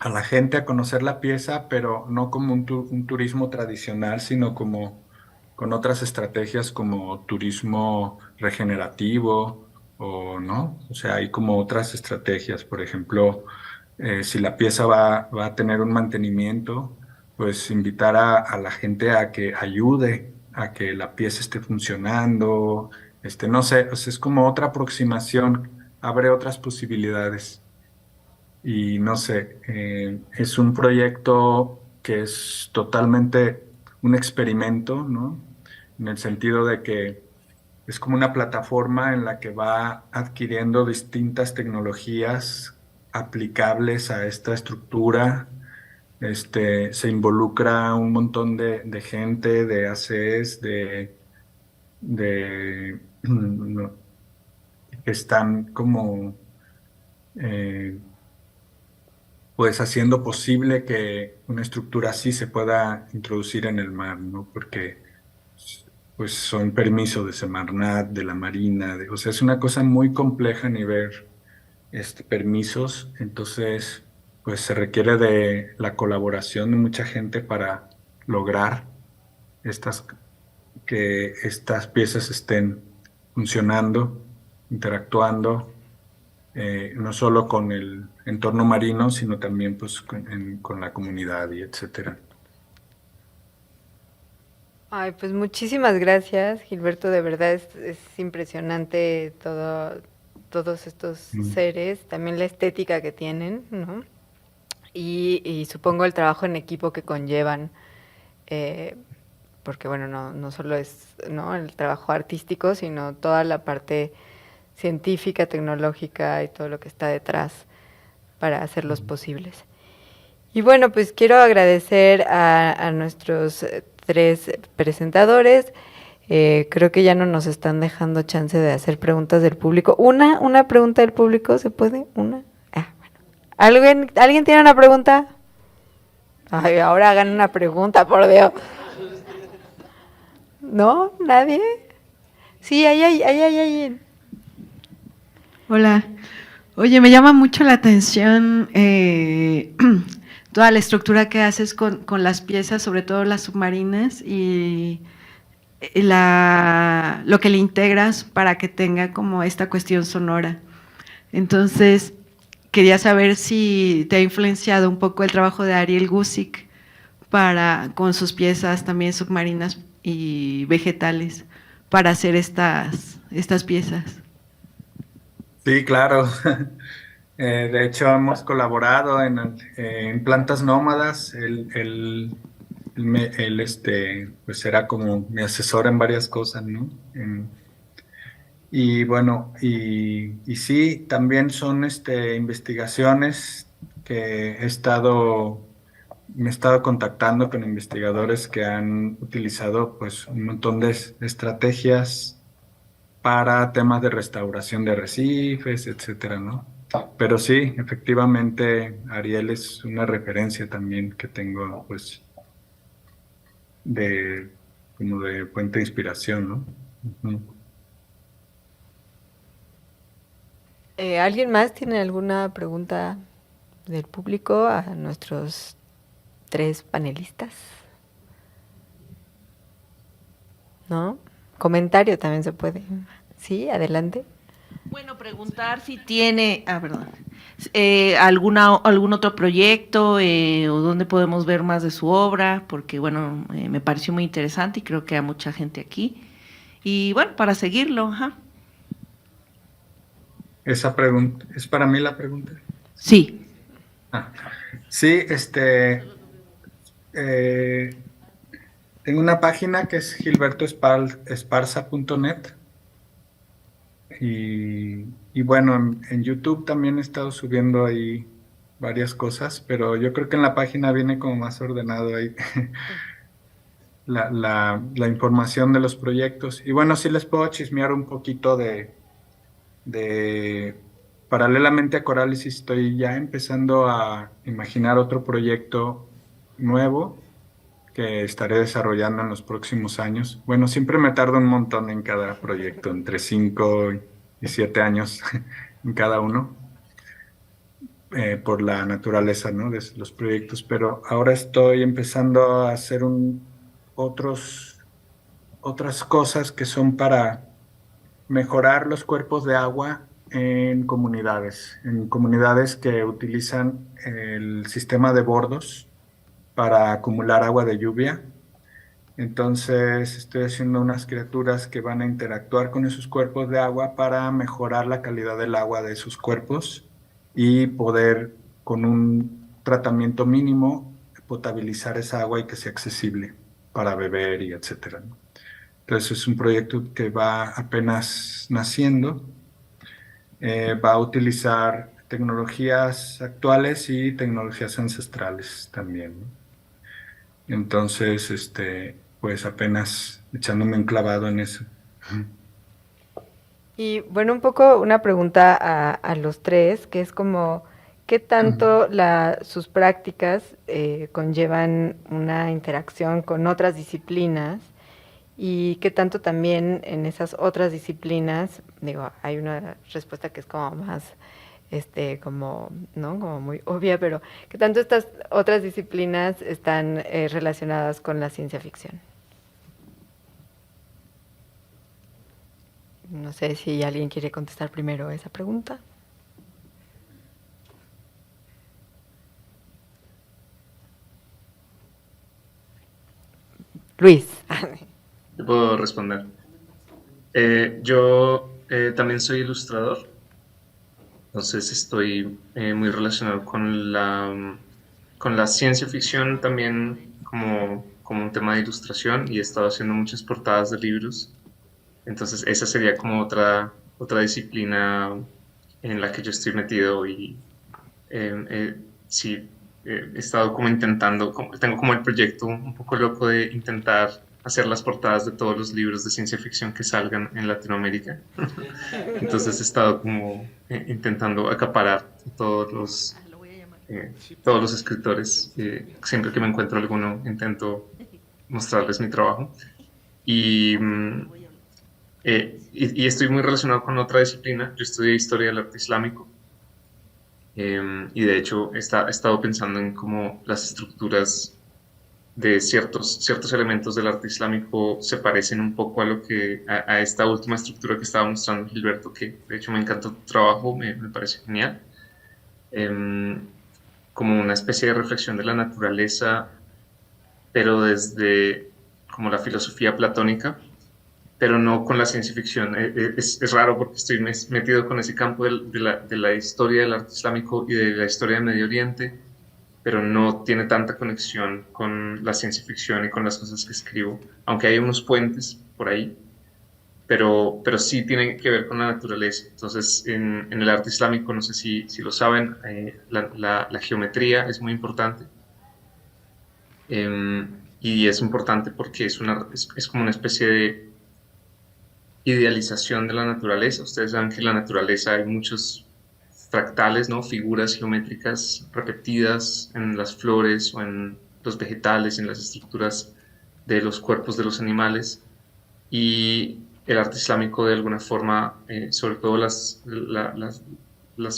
la gente a conocer la pieza, pero no como un turismo tradicional, sino como con otras estrategias como turismo regenerativo o no. O sea, hay como otras estrategias. Por ejemplo, si la pieza va a tener un mantenimiento, pues invitar a la gente a que ayude a que la pieza esté funcionando. No sé, o sea, es como otra aproximación, abre otras posibilidades. Y no sé, es un proyecto que es totalmente un experimento, ¿no? En el sentido de que es como una plataforma en la que va adquiriendo distintas tecnologías aplicables a esta estructura. Se involucra un montón de gente, de ACs, no, que están como eh, pues haciendo posible que una estructura así se pueda introducir en el mar, ¿no? Porque pues son permisos de Semarnat, de la Marina, o sea, es una cosa muy compleja a nivel permisos, entonces pues se requiere de la colaboración de mucha gente para lograr estas, que estas piezas estén funcionando, interactuando no solo con el entorno marino, sino también pues con la comunidad y etcétera. Ay, pues muchísimas gracias, Gilberto. De verdad es impresionante todos estos Mm. seres, también la estética que tienen, ¿no? Y supongo el trabajo en equipo que conllevan, eh, porque bueno, no solo es, ¿no?, el trabajo artístico, sino toda la parte científica, tecnológica y todo lo que está detrás para hacerlos posibles. Y bueno, pues quiero agradecer a nuestros tres presentadores. Creo que ya no nos están dejando chance de hacer preguntas del público. Una pregunta del público, ¿se puede? Una. Ah, bueno. ¿Alguien tiene una pregunta? Ay, ahora hagan una pregunta, por Dios. ¿No? ¿Nadie? Sí, ahí hay alguien. Hola. Oye, me llama mucho la atención toda la estructura que haces con las piezas, sobre todo las submarinas, y lo que le integras para que tenga como esta cuestión sonora. Entonces, quería saber si te ha influenciado un poco el trabajo de Ariel Guzik con sus piezas también submarinas y vegetales para hacer estas piezas. Sí, claro. De hecho, hemos colaborado en Plantas Nómadas. Pues era como mi asesor en varias cosas, ¿no? Y bueno, y sí, también son investigaciones que me he estado contactando con investigadores que han utilizado pues un montón de estrategias para temas de restauración de arrecifes, etcétera, ¿no? Pero sí, efectivamente, Ariel es una referencia también que tengo, pues, de como de fuente de inspiración, ¿no? Ujú. ¿Alguien más tiene alguna pregunta del público a nuestros 3 panelistas? ¿No? Comentario también se puede. Sí, adelante. Bueno, preguntar si tiene, perdón, algún otro proyecto o dónde podemos ver más de su obra, porque bueno, me pareció muy interesante y creo que a mucha gente aquí. Y bueno, para seguirlo, ajá. Esa pregunta, ¿es para mí la pregunta? Sí. Ah, sí, eh, tengo una página que es gilbertoesparza.net y bueno, en YouTube también he estado subiendo ahí varias cosas, pero yo creo que en la página viene como más ordenado ahí la información de los proyectos. Y bueno, sí les puedo chismear un poquito de paralelamente a Corálisis estoy ya empezando a imaginar otro proyecto nuevo que estaré desarrollando en los próximos años. Bueno, siempre me tardo un montón en cada proyecto, entre 5 y 7 años en cada uno, por la naturaleza, ¿no? De los proyectos, pero ahora estoy empezando a hacer otras cosas que son para mejorar los cuerpos de agua en comunidades que utilizan el sistema de bordos para acumular agua de lluvia. Entonces estoy haciendo unas criaturas que van a interactuar con esos cuerpos de agua para mejorar la calidad del agua de esos cuerpos y poder, con un tratamiento mínimo, potabilizar esa agua y que sea accesible para beber y etcétera, ¿no? Entonces es un proyecto que va apenas naciendo. Va a utilizar tecnologías actuales y tecnologías ancestrales también, ¿no? Entonces, pues apenas echándome un clavado en eso. Y bueno, un poco una pregunta a los 3, que es como, ¿qué tanto sus prácticas conllevan una interacción con otras disciplinas? Y qué tanto también en esas otras disciplinas, digo, hay una respuesta que es como más, como, ¿no? Como muy obvia, pero qué tanto estas otras disciplinas están relacionadas con la ciencia ficción. No sé si alguien quiere contestar primero esa pregunta. Luis. Yo puedo responder. Yo también soy ilustrador, entonces estoy muy relacionado con la ciencia ficción también como un tema de ilustración y he estado haciendo muchas portadas de libros. Entonces esa sería como otra disciplina en la que yo estoy metido y sí, he estado como intentando, tengo como el proyecto un poco loco de intentar hacer las portadas de todos los libros de ciencia ficción que salgan en Latinoamérica. Entonces he estado como intentando acaparar todos los escritores. Siempre que me encuentro alguno intento mostrarles mi trabajo. Y, y estoy muy relacionado con otra disciplina. Yo estudié Historia del Arte Islámico. Y de hecho he estado pensando en cómo las estructuras de ciertos elementos del arte islámico se parecen un poco a a esta última estructura que estaba mostrando Gilberto, que de hecho me encantó tu trabajo, me parece genial. Em, Como una especie de reflexión de la naturaleza, pero desde como la filosofía platónica, pero no con la ciencia ficción. Es raro porque estoy metido con ese campo de la historia del arte islámico y de la historia del Medio Oriente, pero no tiene tanta conexión con la ciencia ficción y con las cosas que escribo, aunque hay unos puentes por ahí, pero sí tienen que ver con la naturaleza. Entonces, en el arte islámico, no sé si lo saben, la geometría es muy importante. Y es importante porque es como una especie de idealización de la naturaleza. Ustedes saben que en la naturaleza hay muchos fractales, ¿no? Figuras geométricas repetidas en las flores o en los vegetales, en las estructuras de los cuerpos de los animales. Y el arte islámico, de alguna forma, sobre todo las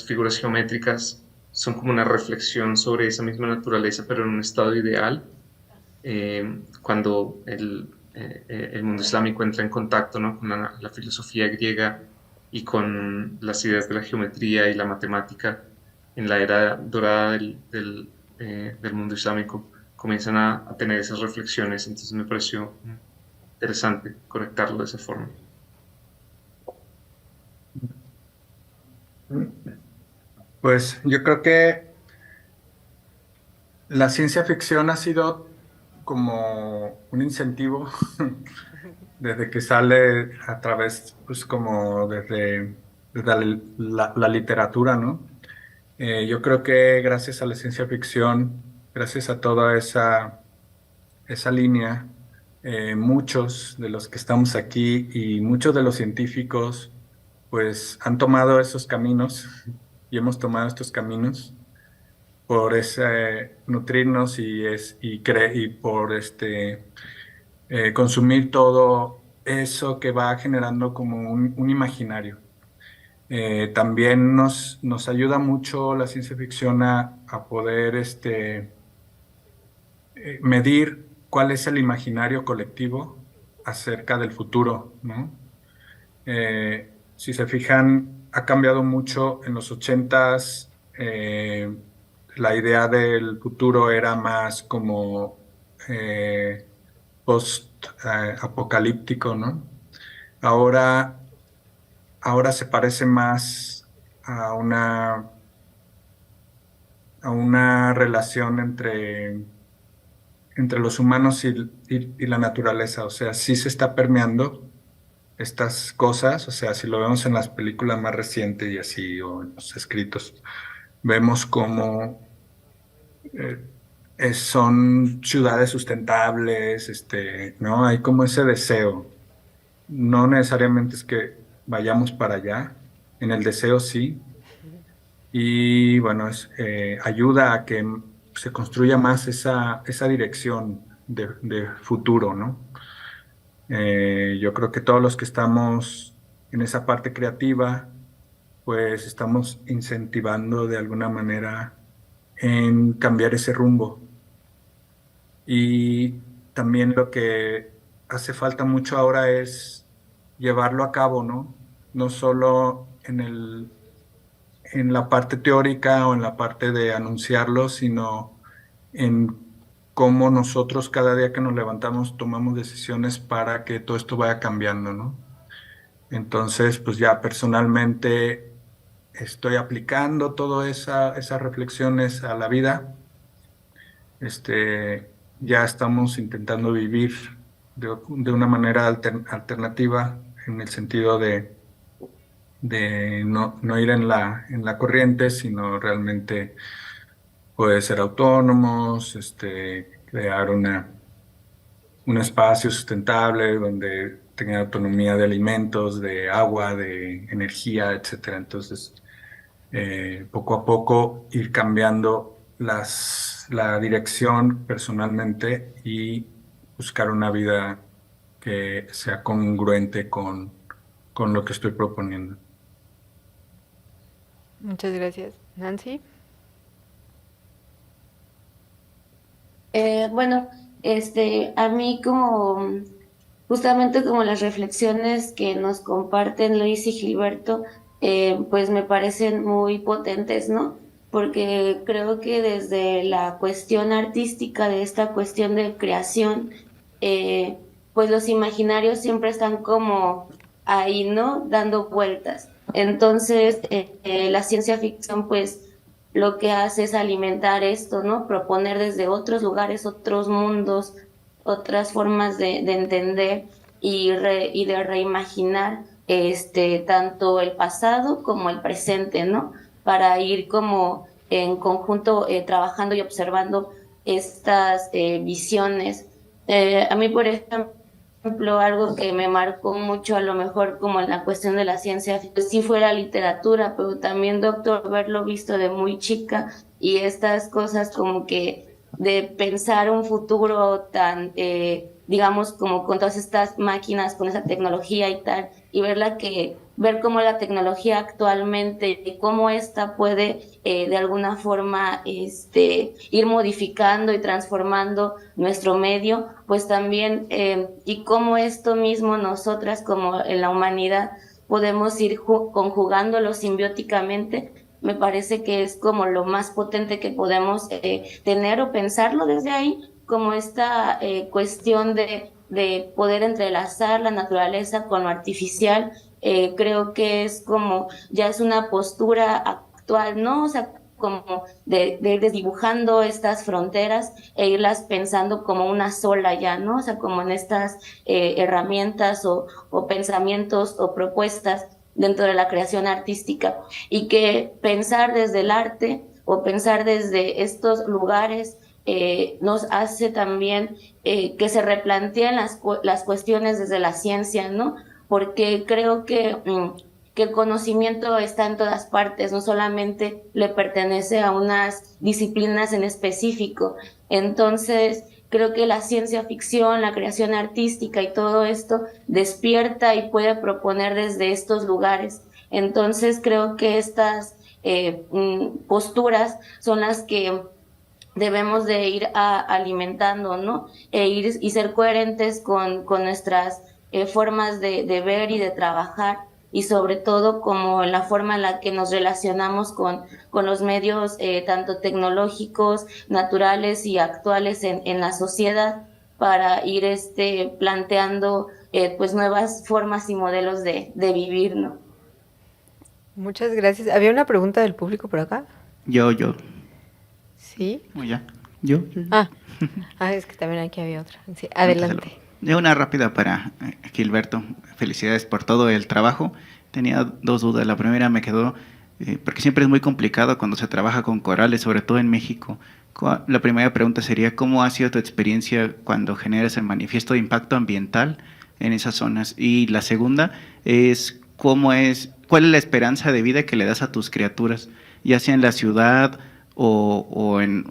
figuras geométricas, son como una reflexión sobre esa misma naturaleza, pero en un estado ideal. Cuando el mundo islámico entra en contacto, ¿no? con la filosofía griega y con las ideas de la geometría y la matemática en la era dorada del mundo islámico, comienzan a tener esas reflexiones. Entonces me pareció interesante conectarlo de esa forma. Pues yo creo que la ciencia ficción ha sido como un incentivo desde que sale a través, pues como desde la literatura, ¿no? Yo creo que gracias a la ciencia ficción, gracias a toda esa línea, muchos de los que estamos aquí y muchos de los científicos, pues han tomado esos caminos y hemos tomado estos caminos por ese nutrirnos y por consumir todo eso que va generando como un imaginario. También nos ayuda mucho la ciencia ficción a poder medir cuál es el imaginario colectivo acerca del futuro, ¿no? Si se fijan, ha cambiado mucho en los 80s. La idea del futuro era más como post-apocalíptico, ¿no? Ahora, ahora se parece más a una relación entre los humanos y la naturaleza. O sea, sí se está permeando estas cosas. O sea, si lo vemos en las películas más recientes y así, o en los escritos, vemos cómo son ciudades sustentables, ¿no? Hay como ese deseo. No necesariamente es que vayamos para allá, en el deseo sí. Y bueno, ayuda a que se construya más esa dirección de futuro, ¿no? Yo creo que todos los que estamos en esa parte creativa, pues estamos incentivando de alguna manera en cambiar ese rumbo. Y también lo que hace falta mucho ahora es llevarlo a cabo, ¿no? No solo en la parte teórica o en la parte de anunciarlo, sino en cómo nosotros cada día que nos levantamos tomamos decisiones para que todo esto vaya cambiando, ¿no? Entonces, pues ya personalmente estoy aplicando todas esas reflexiones a la vida. Ya estamos intentando vivir de una manera alternativa en el sentido de no ir en la corriente, sino realmente poder ser autónomos, crear un espacio sustentable donde tenga autonomía de alimentos, de agua, de energía, etcétera. Entonces, poco a poco ir cambiando la dirección personalmente y buscar una vida que sea congruente con lo que estoy proponiendo. Muchas gracias. Nancy. Bueno, a mí como justamente como las reflexiones que nos comparten Luis y Gilberto, pues me parecen muy potentes, ¿no? Porque creo que desde la cuestión artística, de esta cuestión de creación, eh, pues los imaginarios siempre están como ahí, ¿no? Dando vueltas. Entonces, la ciencia ficción, pues lo que hace es alimentar esto, ¿no? Proponer desde otros lugares, otros mundos, otras formas de entender y de reimaginar tanto el pasado como el presente, ¿no? Para ir como en conjunto trabajando y observando estas visiones. A mí, por ejemplo, algo que me marcó mucho, a lo mejor como en la cuestión de la ciencia, pues sí fue la literatura, pero también, doctor, haberlo visto de muy chica y estas cosas como que de pensar un futuro tan, digamos, como con todas estas máquinas, con esa tecnología y tal, y ver cómo la tecnología actualmente, y cómo esta puede de alguna forma ir modificando y transformando nuestro medio, pues también, y cómo esto mismo nosotras como en la humanidad podemos ir conjugándolo simbióticamente. Me parece que es como lo más potente que podemos tener o pensarlo desde ahí, como esta cuestión de poder entrelazar la naturaleza con lo artificial. Creo que es como, ya es una postura actual, ¿no? O sea, como de ir desdibujando estas fronteras e irlas pensando como una sola ya, ¿no? O sea, como en estas herramientas o pensamientos o propuestas dentro de la creación artística, y que pensar desde el arte o pensar desde estos lugares nos hace también que se replanteen las cuestiones desde la ciencia, ¿no? Porque creo que el conocimiento está en todas partes, no solamente le pertenece a unas disciplinas en específico. Entonces, creo que la ciencia ficción, la creación artística y todo esto despierta y puede proponer desde estos lugares. Entonces, creo que estas posturas son las que debemos de ir alimentando, ¿no? Y ser coherentes con nuestras formas de ver y de trabajar, y sobre todo como la forma en la que nos relacionamos con los medios tanto tecnológicos, naturales y actuales en la sociedad, para ir planteando pues nuevas formas y modelos de vivir, ¿no? Muchas gracias. ¿Había una pregunta del público por acá? Yo. Sí. ¿O ya? Yo. Es que también aquí había otra. Sí, adelante. Yo una rápida para Gilberto. Felicidades por todo el trabajo. Tenía dos dudas. La primera me quedó, porque siempre es muy complicado cuando se trabaja con corales, sobre todo en México. La primera pregunta sería, ¿cómo ha sido tu experiencia cuando generas el manifiesto de impacto ambiental en esas zonas? Y la segunda es, ¿cuál es la esperanza de vida que le das a tus criaturas, ya sea en la ciudad o en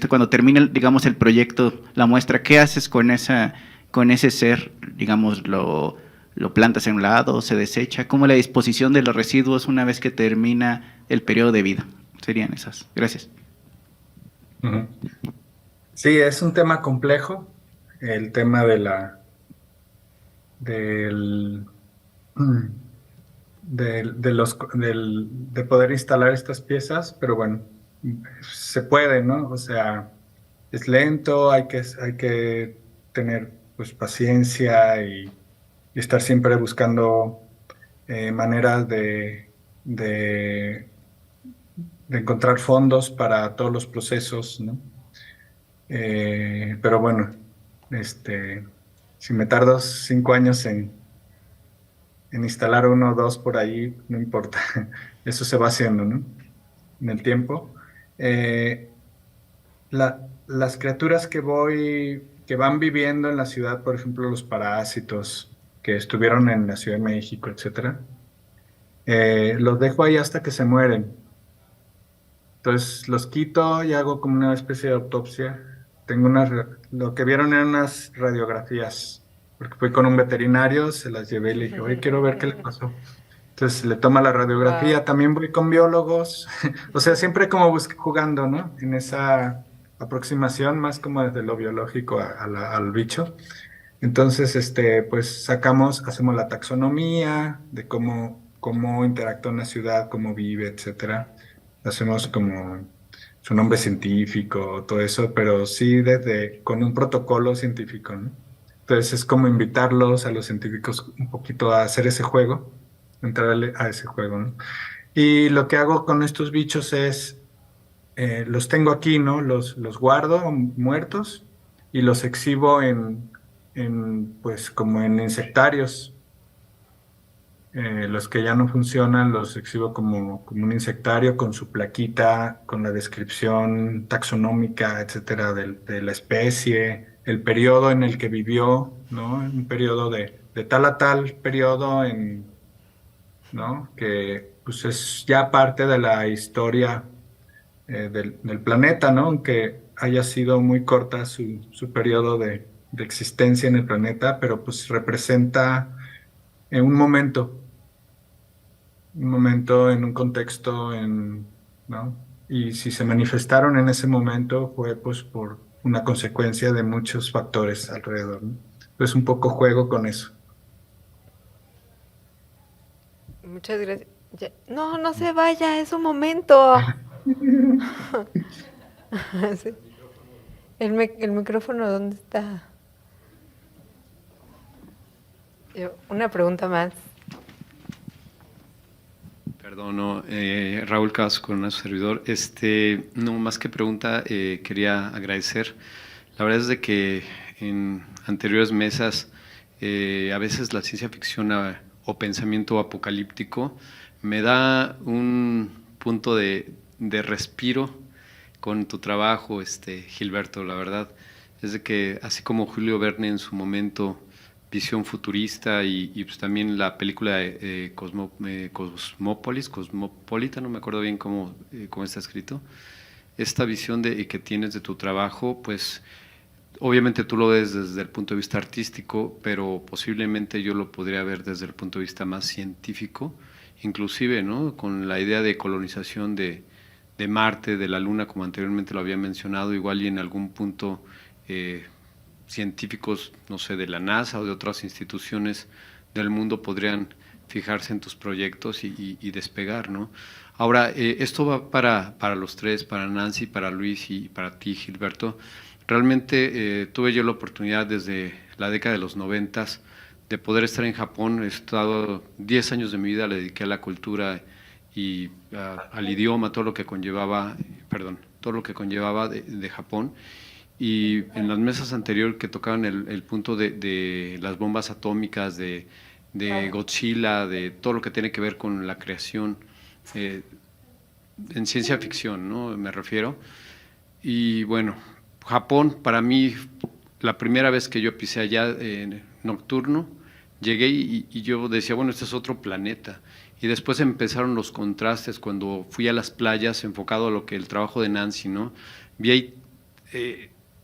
cuando termina, digamos, el proyecto, la muestra? ¿Qué haces con ese ser? Digamos, lo plantas en un lado, se desecha. ¿Cómo la disposición de los residuos una vez que termina el periodo de vida? Serían esas. Gracias. Sí, es un tema complejo, el tema de poder instalar estas piezas, pero bueno, se puede, ¿no? O sea, es lento, hay que tener pues paciencia y estar siempre buscando maneras de encontrar fondos para todos los procesos, ¿no? Pero bueno, si me tardo 5 años en instalar uno o dos por ahí, no importa, eso se va haciendo, ¿no? En el tiempo. Las criaturas que van viviendo en la ciudad, por ejemplo, los parásitos que estuvieron en la Ciudad de México, etcétera, los dejo ahí hasta que se mueren. Entonces los quito y hago como una especie de autopsia. Lo que vieron eran unas radiografías porque fui con un veterinario, se las llevé y le dije, oye, quiero ver qué le pasó. Entonces le toma la radiografía, Wow. también voy con biólogos, o sea, siempre como jugando, ¿no? En esa aproximación más como desde lo biológico al bicho. Entonces, pues hacemos la taxonomía de cómo interactúa en la ciudad, cómo vive, etcétera. Hacemos como su nombre científico, todo eso, pero sí con un protocolo científico, ¿no? Entonces es como invitarlos a los científicos un poquito a hacer ese juego, entrarle a ese juego, ¿no? Y lo que hago con estos bichos es, los tengo aquí, ¿no? Los guardo muertos y los exhibo pues como en insectarios. Los que ya no funcionan los exhibo como un insectario con su plaquita, con la descripción taxonómica, etcétera, de la especie, el periodo en el que vivió, ¿no? Un periodo de tal a tal periodo ¿no? Que pues es ya parte de la historia, del planeta, ¿no? Aunque haya sido muy corta su periodo de existencia en el planeta, pero pues representa, un momento en un contexto, ¿no? Y si se manifestaron en ese momento fue pues por una consecuencia de muchos factores alrededor, ¿no? Entonces un poco juego con eso. Muchas gracias. No, no se vaya, es un momento. Sí. El micrófono, ¿dónde está? Una pregunta más. Perdón, no, Raúl Cavazos con un servidor. No, más que pregunta, quería agradecer. La verdad es de que en anteriores mesas, a veces la ciencia ficción o pensamiento apocalíptico me da un punto de respiro con tu trabajo, Gilberto, la verdad. Es de que, así como Julio Verne en su momento, visión futurista y pues también la película de Cosmopolita, no me acuerdo bien cómo está escrito, esta visión que tienes de tu trabajo, pues obviamente tú lo ves desde el punto de vista artístico, pero posiblemente yo lo podría ver desde el punto de vista más científico, inclusive, ¿no? Con la idea de colonización de Marte, de la Luna, como anteriormente lo había mencionado, igual y en algún punto científicos, no sé, de la NASA o de otras instituciones del mundo podrían fijarse en tus proyectos y despegar, ¿no? Ahora, esto va para los tres, para Nancy, para Luis y para ti, Gilberto. Realmente tuve yo la oportunidad desde la década de los 90 de poder estar en Japón. He estado 10 años de mi vida, le dediqué a la cultura y al idioma, todo lo que conllevaba, todo lo que conllevaba de Japón. Y en las mesas anteriores que tocaban el punto de las bombas atómicas, de Godzilla, de todo lo que tiene que ver con la creación, en ciencia ficción, ¿no? Me refiero. Y bueno, Japón, para mí, la primera vez que yo pisé allá nocturno, llegué y yo decía, bueno, este es otro planeta. Y después empezaron los contrastes cuando fui a las playas, enfocado a lo que el trabajo de Nancy, ¿no? Vi ahí,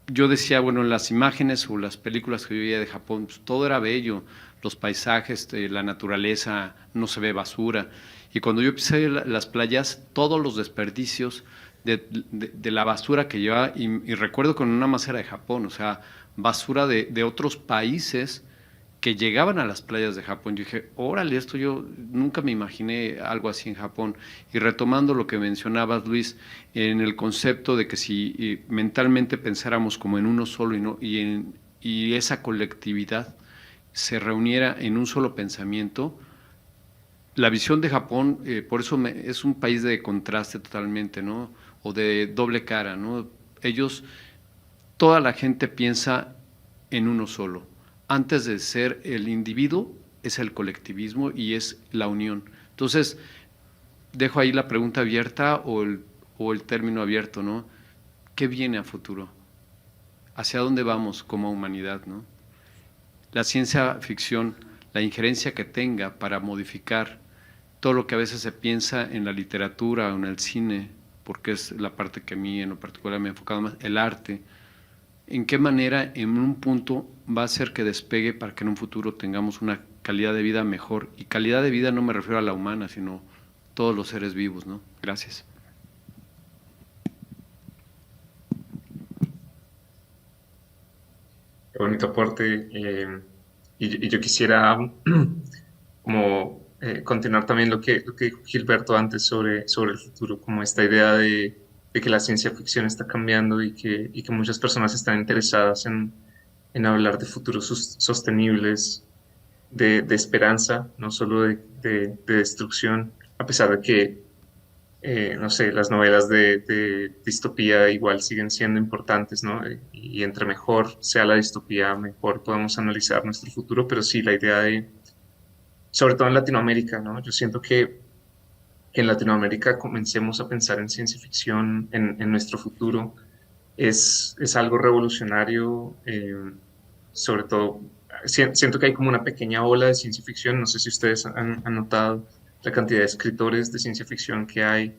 yo decía, bueno, en las imágenes o las películas que yo veía de Japón, pues, todo era bello, los paisajes, la naturaleza, no se ve basura. Y cuando yo pisé las playas, todos los desperdicios de la basura que llevaba, y recuerdo con una macera de Japón, o sea, basura de otros países que llegaban a las playas de Japón. Yo dije, órale, esto yo nunca me imaginé algo así en Japón. Y retomando lo que mencionabas, Luis, en el concepto de que si mentalmente pensáramos como en uno solo y esa colectividad se reuniera en un solo pensamiento, la visión de Japón, por eso es un país de contraste totalmente, ¿no? O de doble cara, ¿no? Ellos, toda la gente piensa en uno solo. Antes de ser el individuo, es el colectivismo y es la unión. Entonces, dejo ahí la pregunta abierta o el término abierto, ¿no? ¿Qué viene a futuro? ¿Hacia dónde vamos como humanidad, no? La ciencia ficción, la injerencia que tenga para modificar todo lo que a veces se piensa en la literatura o en el cine, porque es la parte que a mí en lo particular me ha enfocado más, el arte, ¿en qué manera en un punto va a hacer que despegue para que en un futuro tengamos una calidad de vida mejor? Y calidad de vida no me refiero a la humana, sino todos los seres vivos, ¿no? Gracias. Qué bonito aporte. Y yo quisiera como continuar también lo que dijo Gilberto antes sobre el futuro, como esta idea de que la ciencia ficción está cambiando y que muchas personas están interesadas en hablar de futuros sostenibles, de esperanza, no solo de destrucción, a pesar de que no sé, las novelas de distopía igual siguen siendo importantes, ¿no? Y entre mejor sea la distopía, mejor podemos analizar nuestro futuro, pero sí, la idea sobre todo en Latinoamérica, ¿no? Yo siento que en Latinoamérica comencemos a pensar en ciencia ficción, en nuestro futuro, es algo revolucionario, sobre todo, siento que hay como una pequeña ola de ciencia ficción, no sé si ustedes han notado la cantidad de escritores de ciencia ficción que hay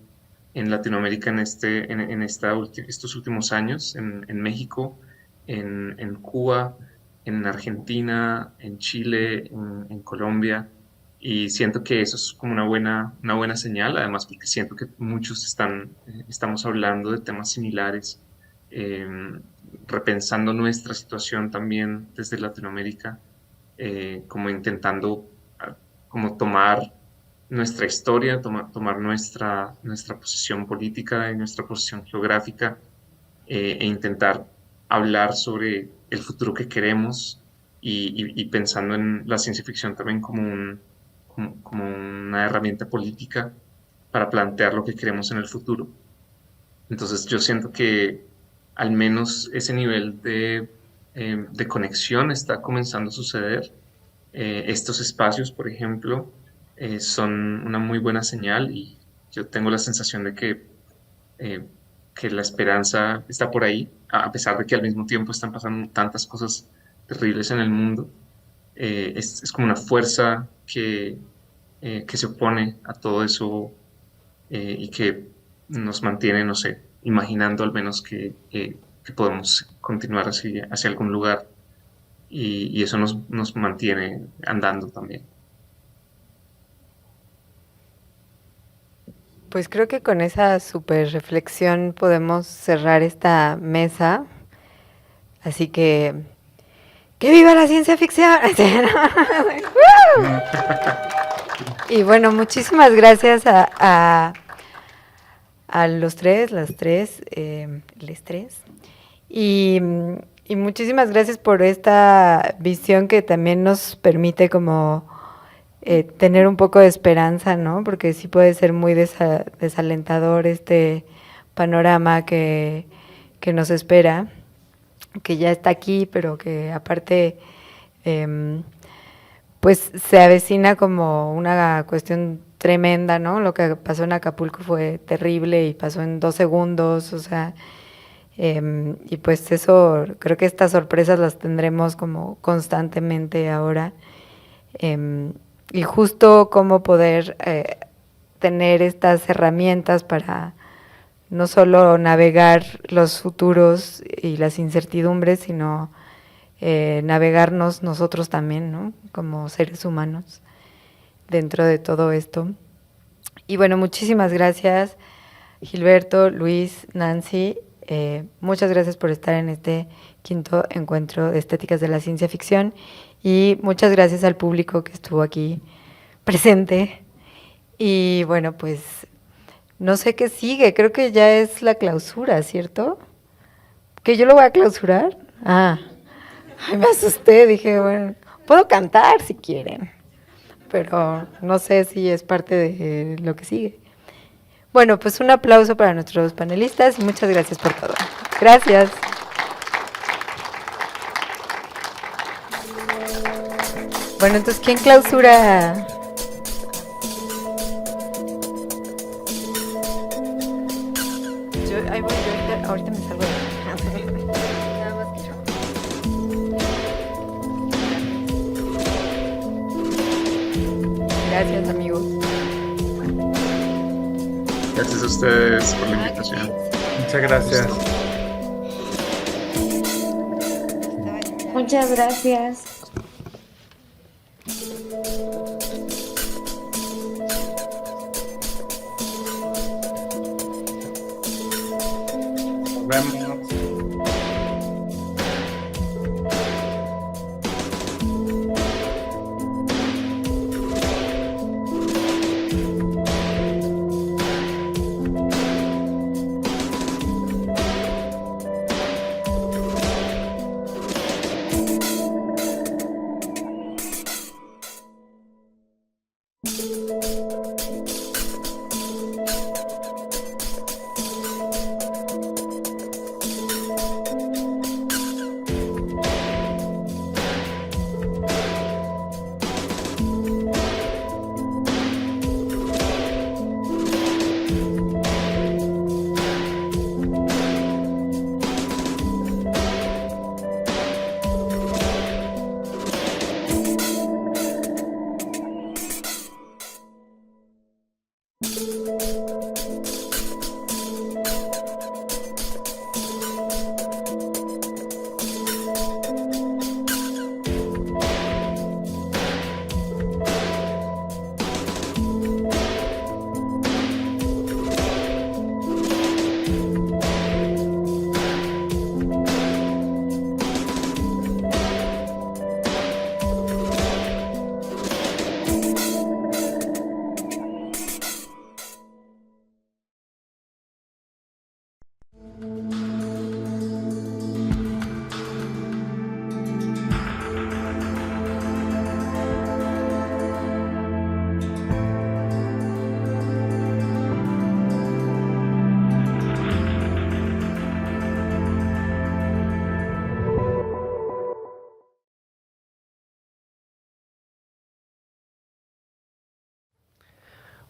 en Latinoamérica estos últimos años, en México, en Cuba, en Argentina, en Chile, en Colombia, y siento que eso es como una buena señal, además porque siento que muchos estamos hablando de temas similares, eh, repensando nuestra situación también desde Latinoamérica, como intentando como tomar nuestra historia, tomar nuestra posición política y nuestra posición geográfica, e intentar hablar sobre el futuro que queremos y pensando en la ciencia ficción también como una herramienta política para plantear lo que queremos en el futuro. Entonces yo siento que al menos ese nivel de conexión está comenzando a suceder. Estos espacios, por ejemplo, son una muy buena señal y yo tengo la sensación de que la esperanza está por ahí, a pesar de que al mismo tiempo están pasando tantas cosas terribles en el mundo. Es como una fuerza que se opone a todo eso, y que nos mantiene, no sé, imaginando al menos que podemos continuar hacia algún lugar, y eso nos mantiene andando también. Pues creo que con esa super reflexión podemos cerrar esta mesa. Así que viva la ciencia ficción! Y bueno, muchísimas gracias a los tres, las tres, les tres. Y muchísimas gracias por esta visión que también nos permite como tener un poco de esperanza, ¿no? Porque sí puede ser muy desalentador este panorama que nos espera, que ya está aquí, pero que aparte pues se avecina como una cuestión tremenda, ¿no? Lo que pasó en Acapulco fue terrible y pasó en 2 segundos, o sea, y pues eso, creo que estas sorpresas las tendremos como constantemente ahora. Y justo cómo poder tener estas herramientas para no solo navegar los futuros y las incertidumbres, sino navegarnos nosotros también, ¿no? Como seres humanos dentro de todo esto. Y bueno, muchísimas gracias, Gilberto, Luis, Nancy. Muchas gracias por estar en este 5º encuentro de Estéticas de la Ciencia Ficción, y muchas gracias al público que estuvo aquí presente. Y bueno, pues no sé qué sigue, creo que ya es la clausura, ¿cierto? ¿Que yo lo voy a clausurar? Ay, me asusté, dije, bueno, puedo cantar si quieren, pero no sé si es parte de lo que sigue. Bueno, pues un aplauso para nuestros panelistas y muchas gracias por todo. Gracias. Bueno, entonces, ¿quién clausura? Ahí voy, ahorita me salgo. Nada más que yo. Gracias, amigos. Gracias a ustedes por la invitación. Muchas gracias. Muchas gracias. Nos vemos.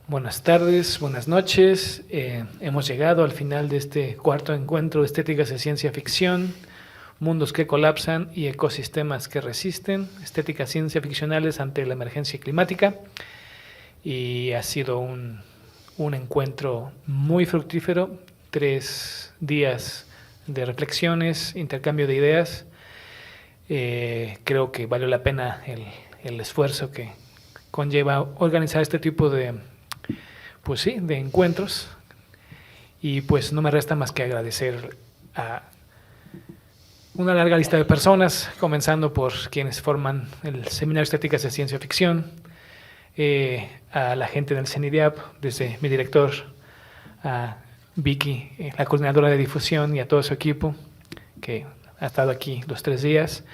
Buenas tardes, buenas noches. Hemos llegado al final de este cuarto encuentro de estéticas de ciencia ficción, mundos que colapsan y ecosistemas que resisten, estéticas ciencia ficcionales ante la emergencia climática. Y ha sido un encuentro muy fructífero, 3 días de reflexiones, intercambio de ideas. Creo que valió la pena el esfuerzo que conlleva organizar este tipo de encuentros, y pues no me resta más que agradecer a una larga lista de personas, comenzando por quienes forman el Seminario de Estéticas de Ciencia Ficción, a la gente del CENIDIAP, desde mi director, a Vicky, la coordinadora de difusión, y a todo su equipo que ha estado aquí los 3 días,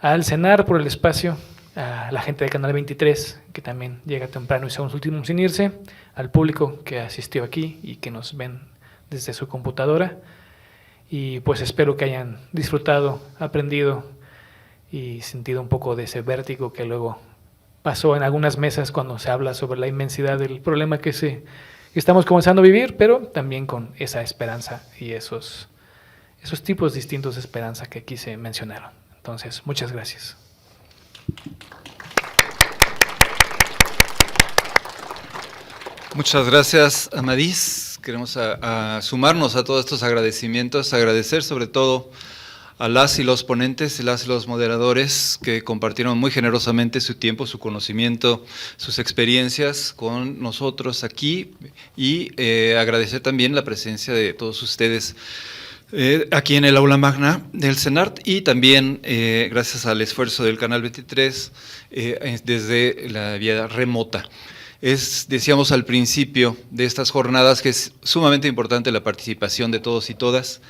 al CENAR por el espacio, a la gente del Canal 23, que también llega temprano y son los últimos en irse, al público que asistió aquí y que nos ven desde su computadora, y pues espero que hayan disfrutado, aprendido y sentido un poco de ese vértigo que luego pasó en algunas mesas cuando se habla sobre la inmensidad del problema que estamos comenzando a vivir, pero también con esa esperanza y esos tipos distintos de esperanza que aquí se mencionaron. Entonces, muchas gracias. Muchas gracias, Amadís. Queremos sumarnos a todos estos agradecimientos, agradecer sobre todo a las y los ponentes y las y los moderadores que compartieron muy generosamente su tiempo, su conocimiento, sus experiencias con nosotros aquí, y agradecer también la presencia de todos ustedes aquí en el aula magna del CENART, y también gracias al esfuerzo del Canal 23 desde la vía remota. Decíamos al principio de estas jornadas que es sumamente importante la participación de todos y todas.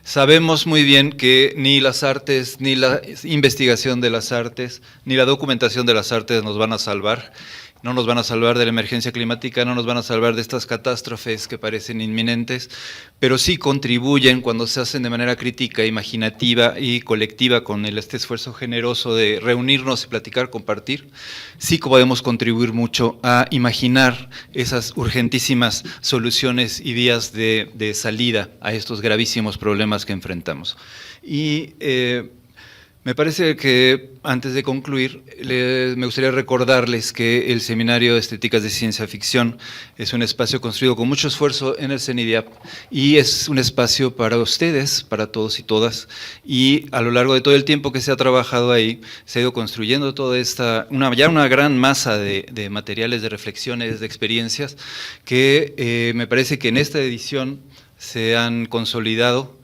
Sabemos muy bien que ni las artes, ni la investigación de las artes, ni la documentación de las artes nos van a salvar. No nos van a salvar de la emergencia climática, no nos van a salvar de estas catástrofes que parecen inminentes, pero sí contribuyen cuando se hacen de manera crítica, imaginativa y colectiva, con este esfuerzo generoso de reunirnos y platicar, compartir. Sí podemos contribuir mucho a imaginar esas urgentísimas soluciones y vías de salida a estos gravísimos problemas que enfrentamos. Y Me parece que antes de concluir, me gustaría recordarles que el Seminario de Estéticas de Ciencia Ficción es un espacio construido con mucho esfuerzo en el CENIDIAP y es un espacio para ustedes, para todos y todas, y a lo largo de todo el tiempo que se ha trabajado ahí, se ha ido construyendo toda esta, ya una gran masa de materiales, de reflexiones, de experiencias, que me parece que en esta edición se han consolidado.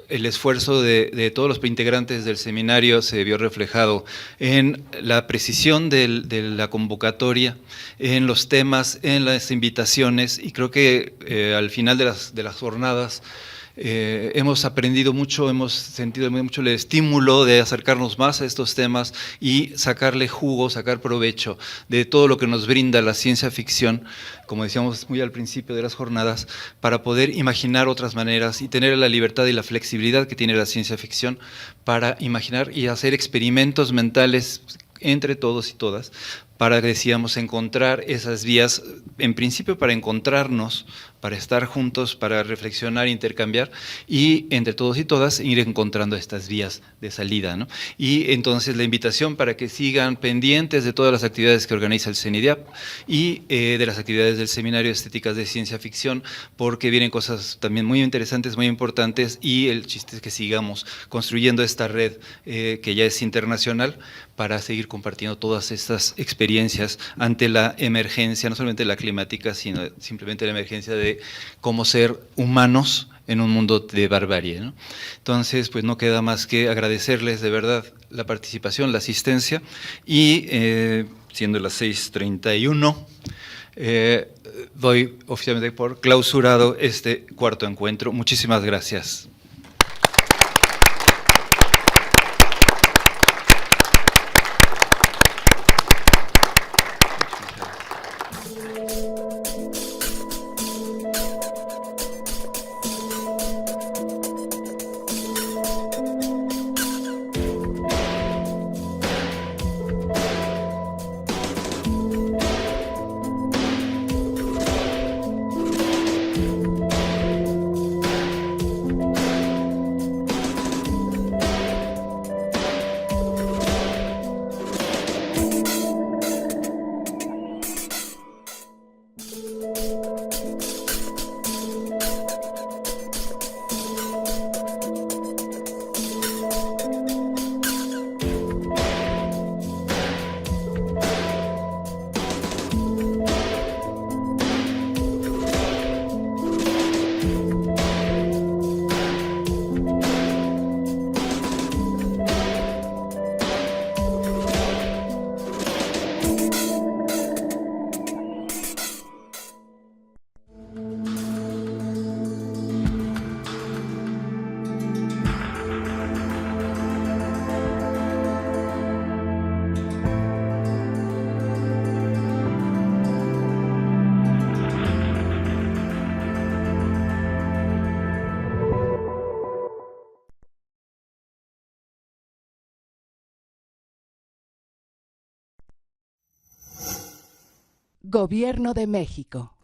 El esfuerzo de todos los integrantes del seminario se vio reflejado en la precisión de la convocatoria, en los temas, en las invitaciones, y creo que al final de las jornadas hemos aprendido mucho, hemos sentido mucho el estímulo de acercarnos más a estos temas y sacarle jugo, sacar provecho de todo lo que nos brinda la ciencia ficción, como decíamos muy al principio de las jornadas, para poder imaginar otras maneras y tener la libertad y la flexibilidad que tiene la ciencia ficción para imaginar y hacer experimentos mentales entre todos y todas, para, decíamos, encontrar esas vías, en principio para encontrarnos, para estar juntos, para reflexionar, intercambiar, y entre todos y todas ir encontrando estas vías de salida, ¿no? Y entonces la invitación para que sigan pendientes de todas las actividades que organiza el CENIDIAP y de las actividades del Seminario de Estéticas de Ciencia Ficción, porque vienen cosas también muy interesantes, muy importantes, y el chiste es que sigamos construyendo esta red que ya es internacional, para seguir compartiendo todas estas experiencias ante la emergencia, no solamente la climática, sino simplemente la emergencia de cómo ser humanos en un mundo de barbarie, ¿no? Entonces, pues no queda más que agradecerles de verdad la participación, la asistencia, y siendo las 6:31, doy oficialmente por clausurado este cuarto encuentro. Muchísimas gracias. Gobierno de México.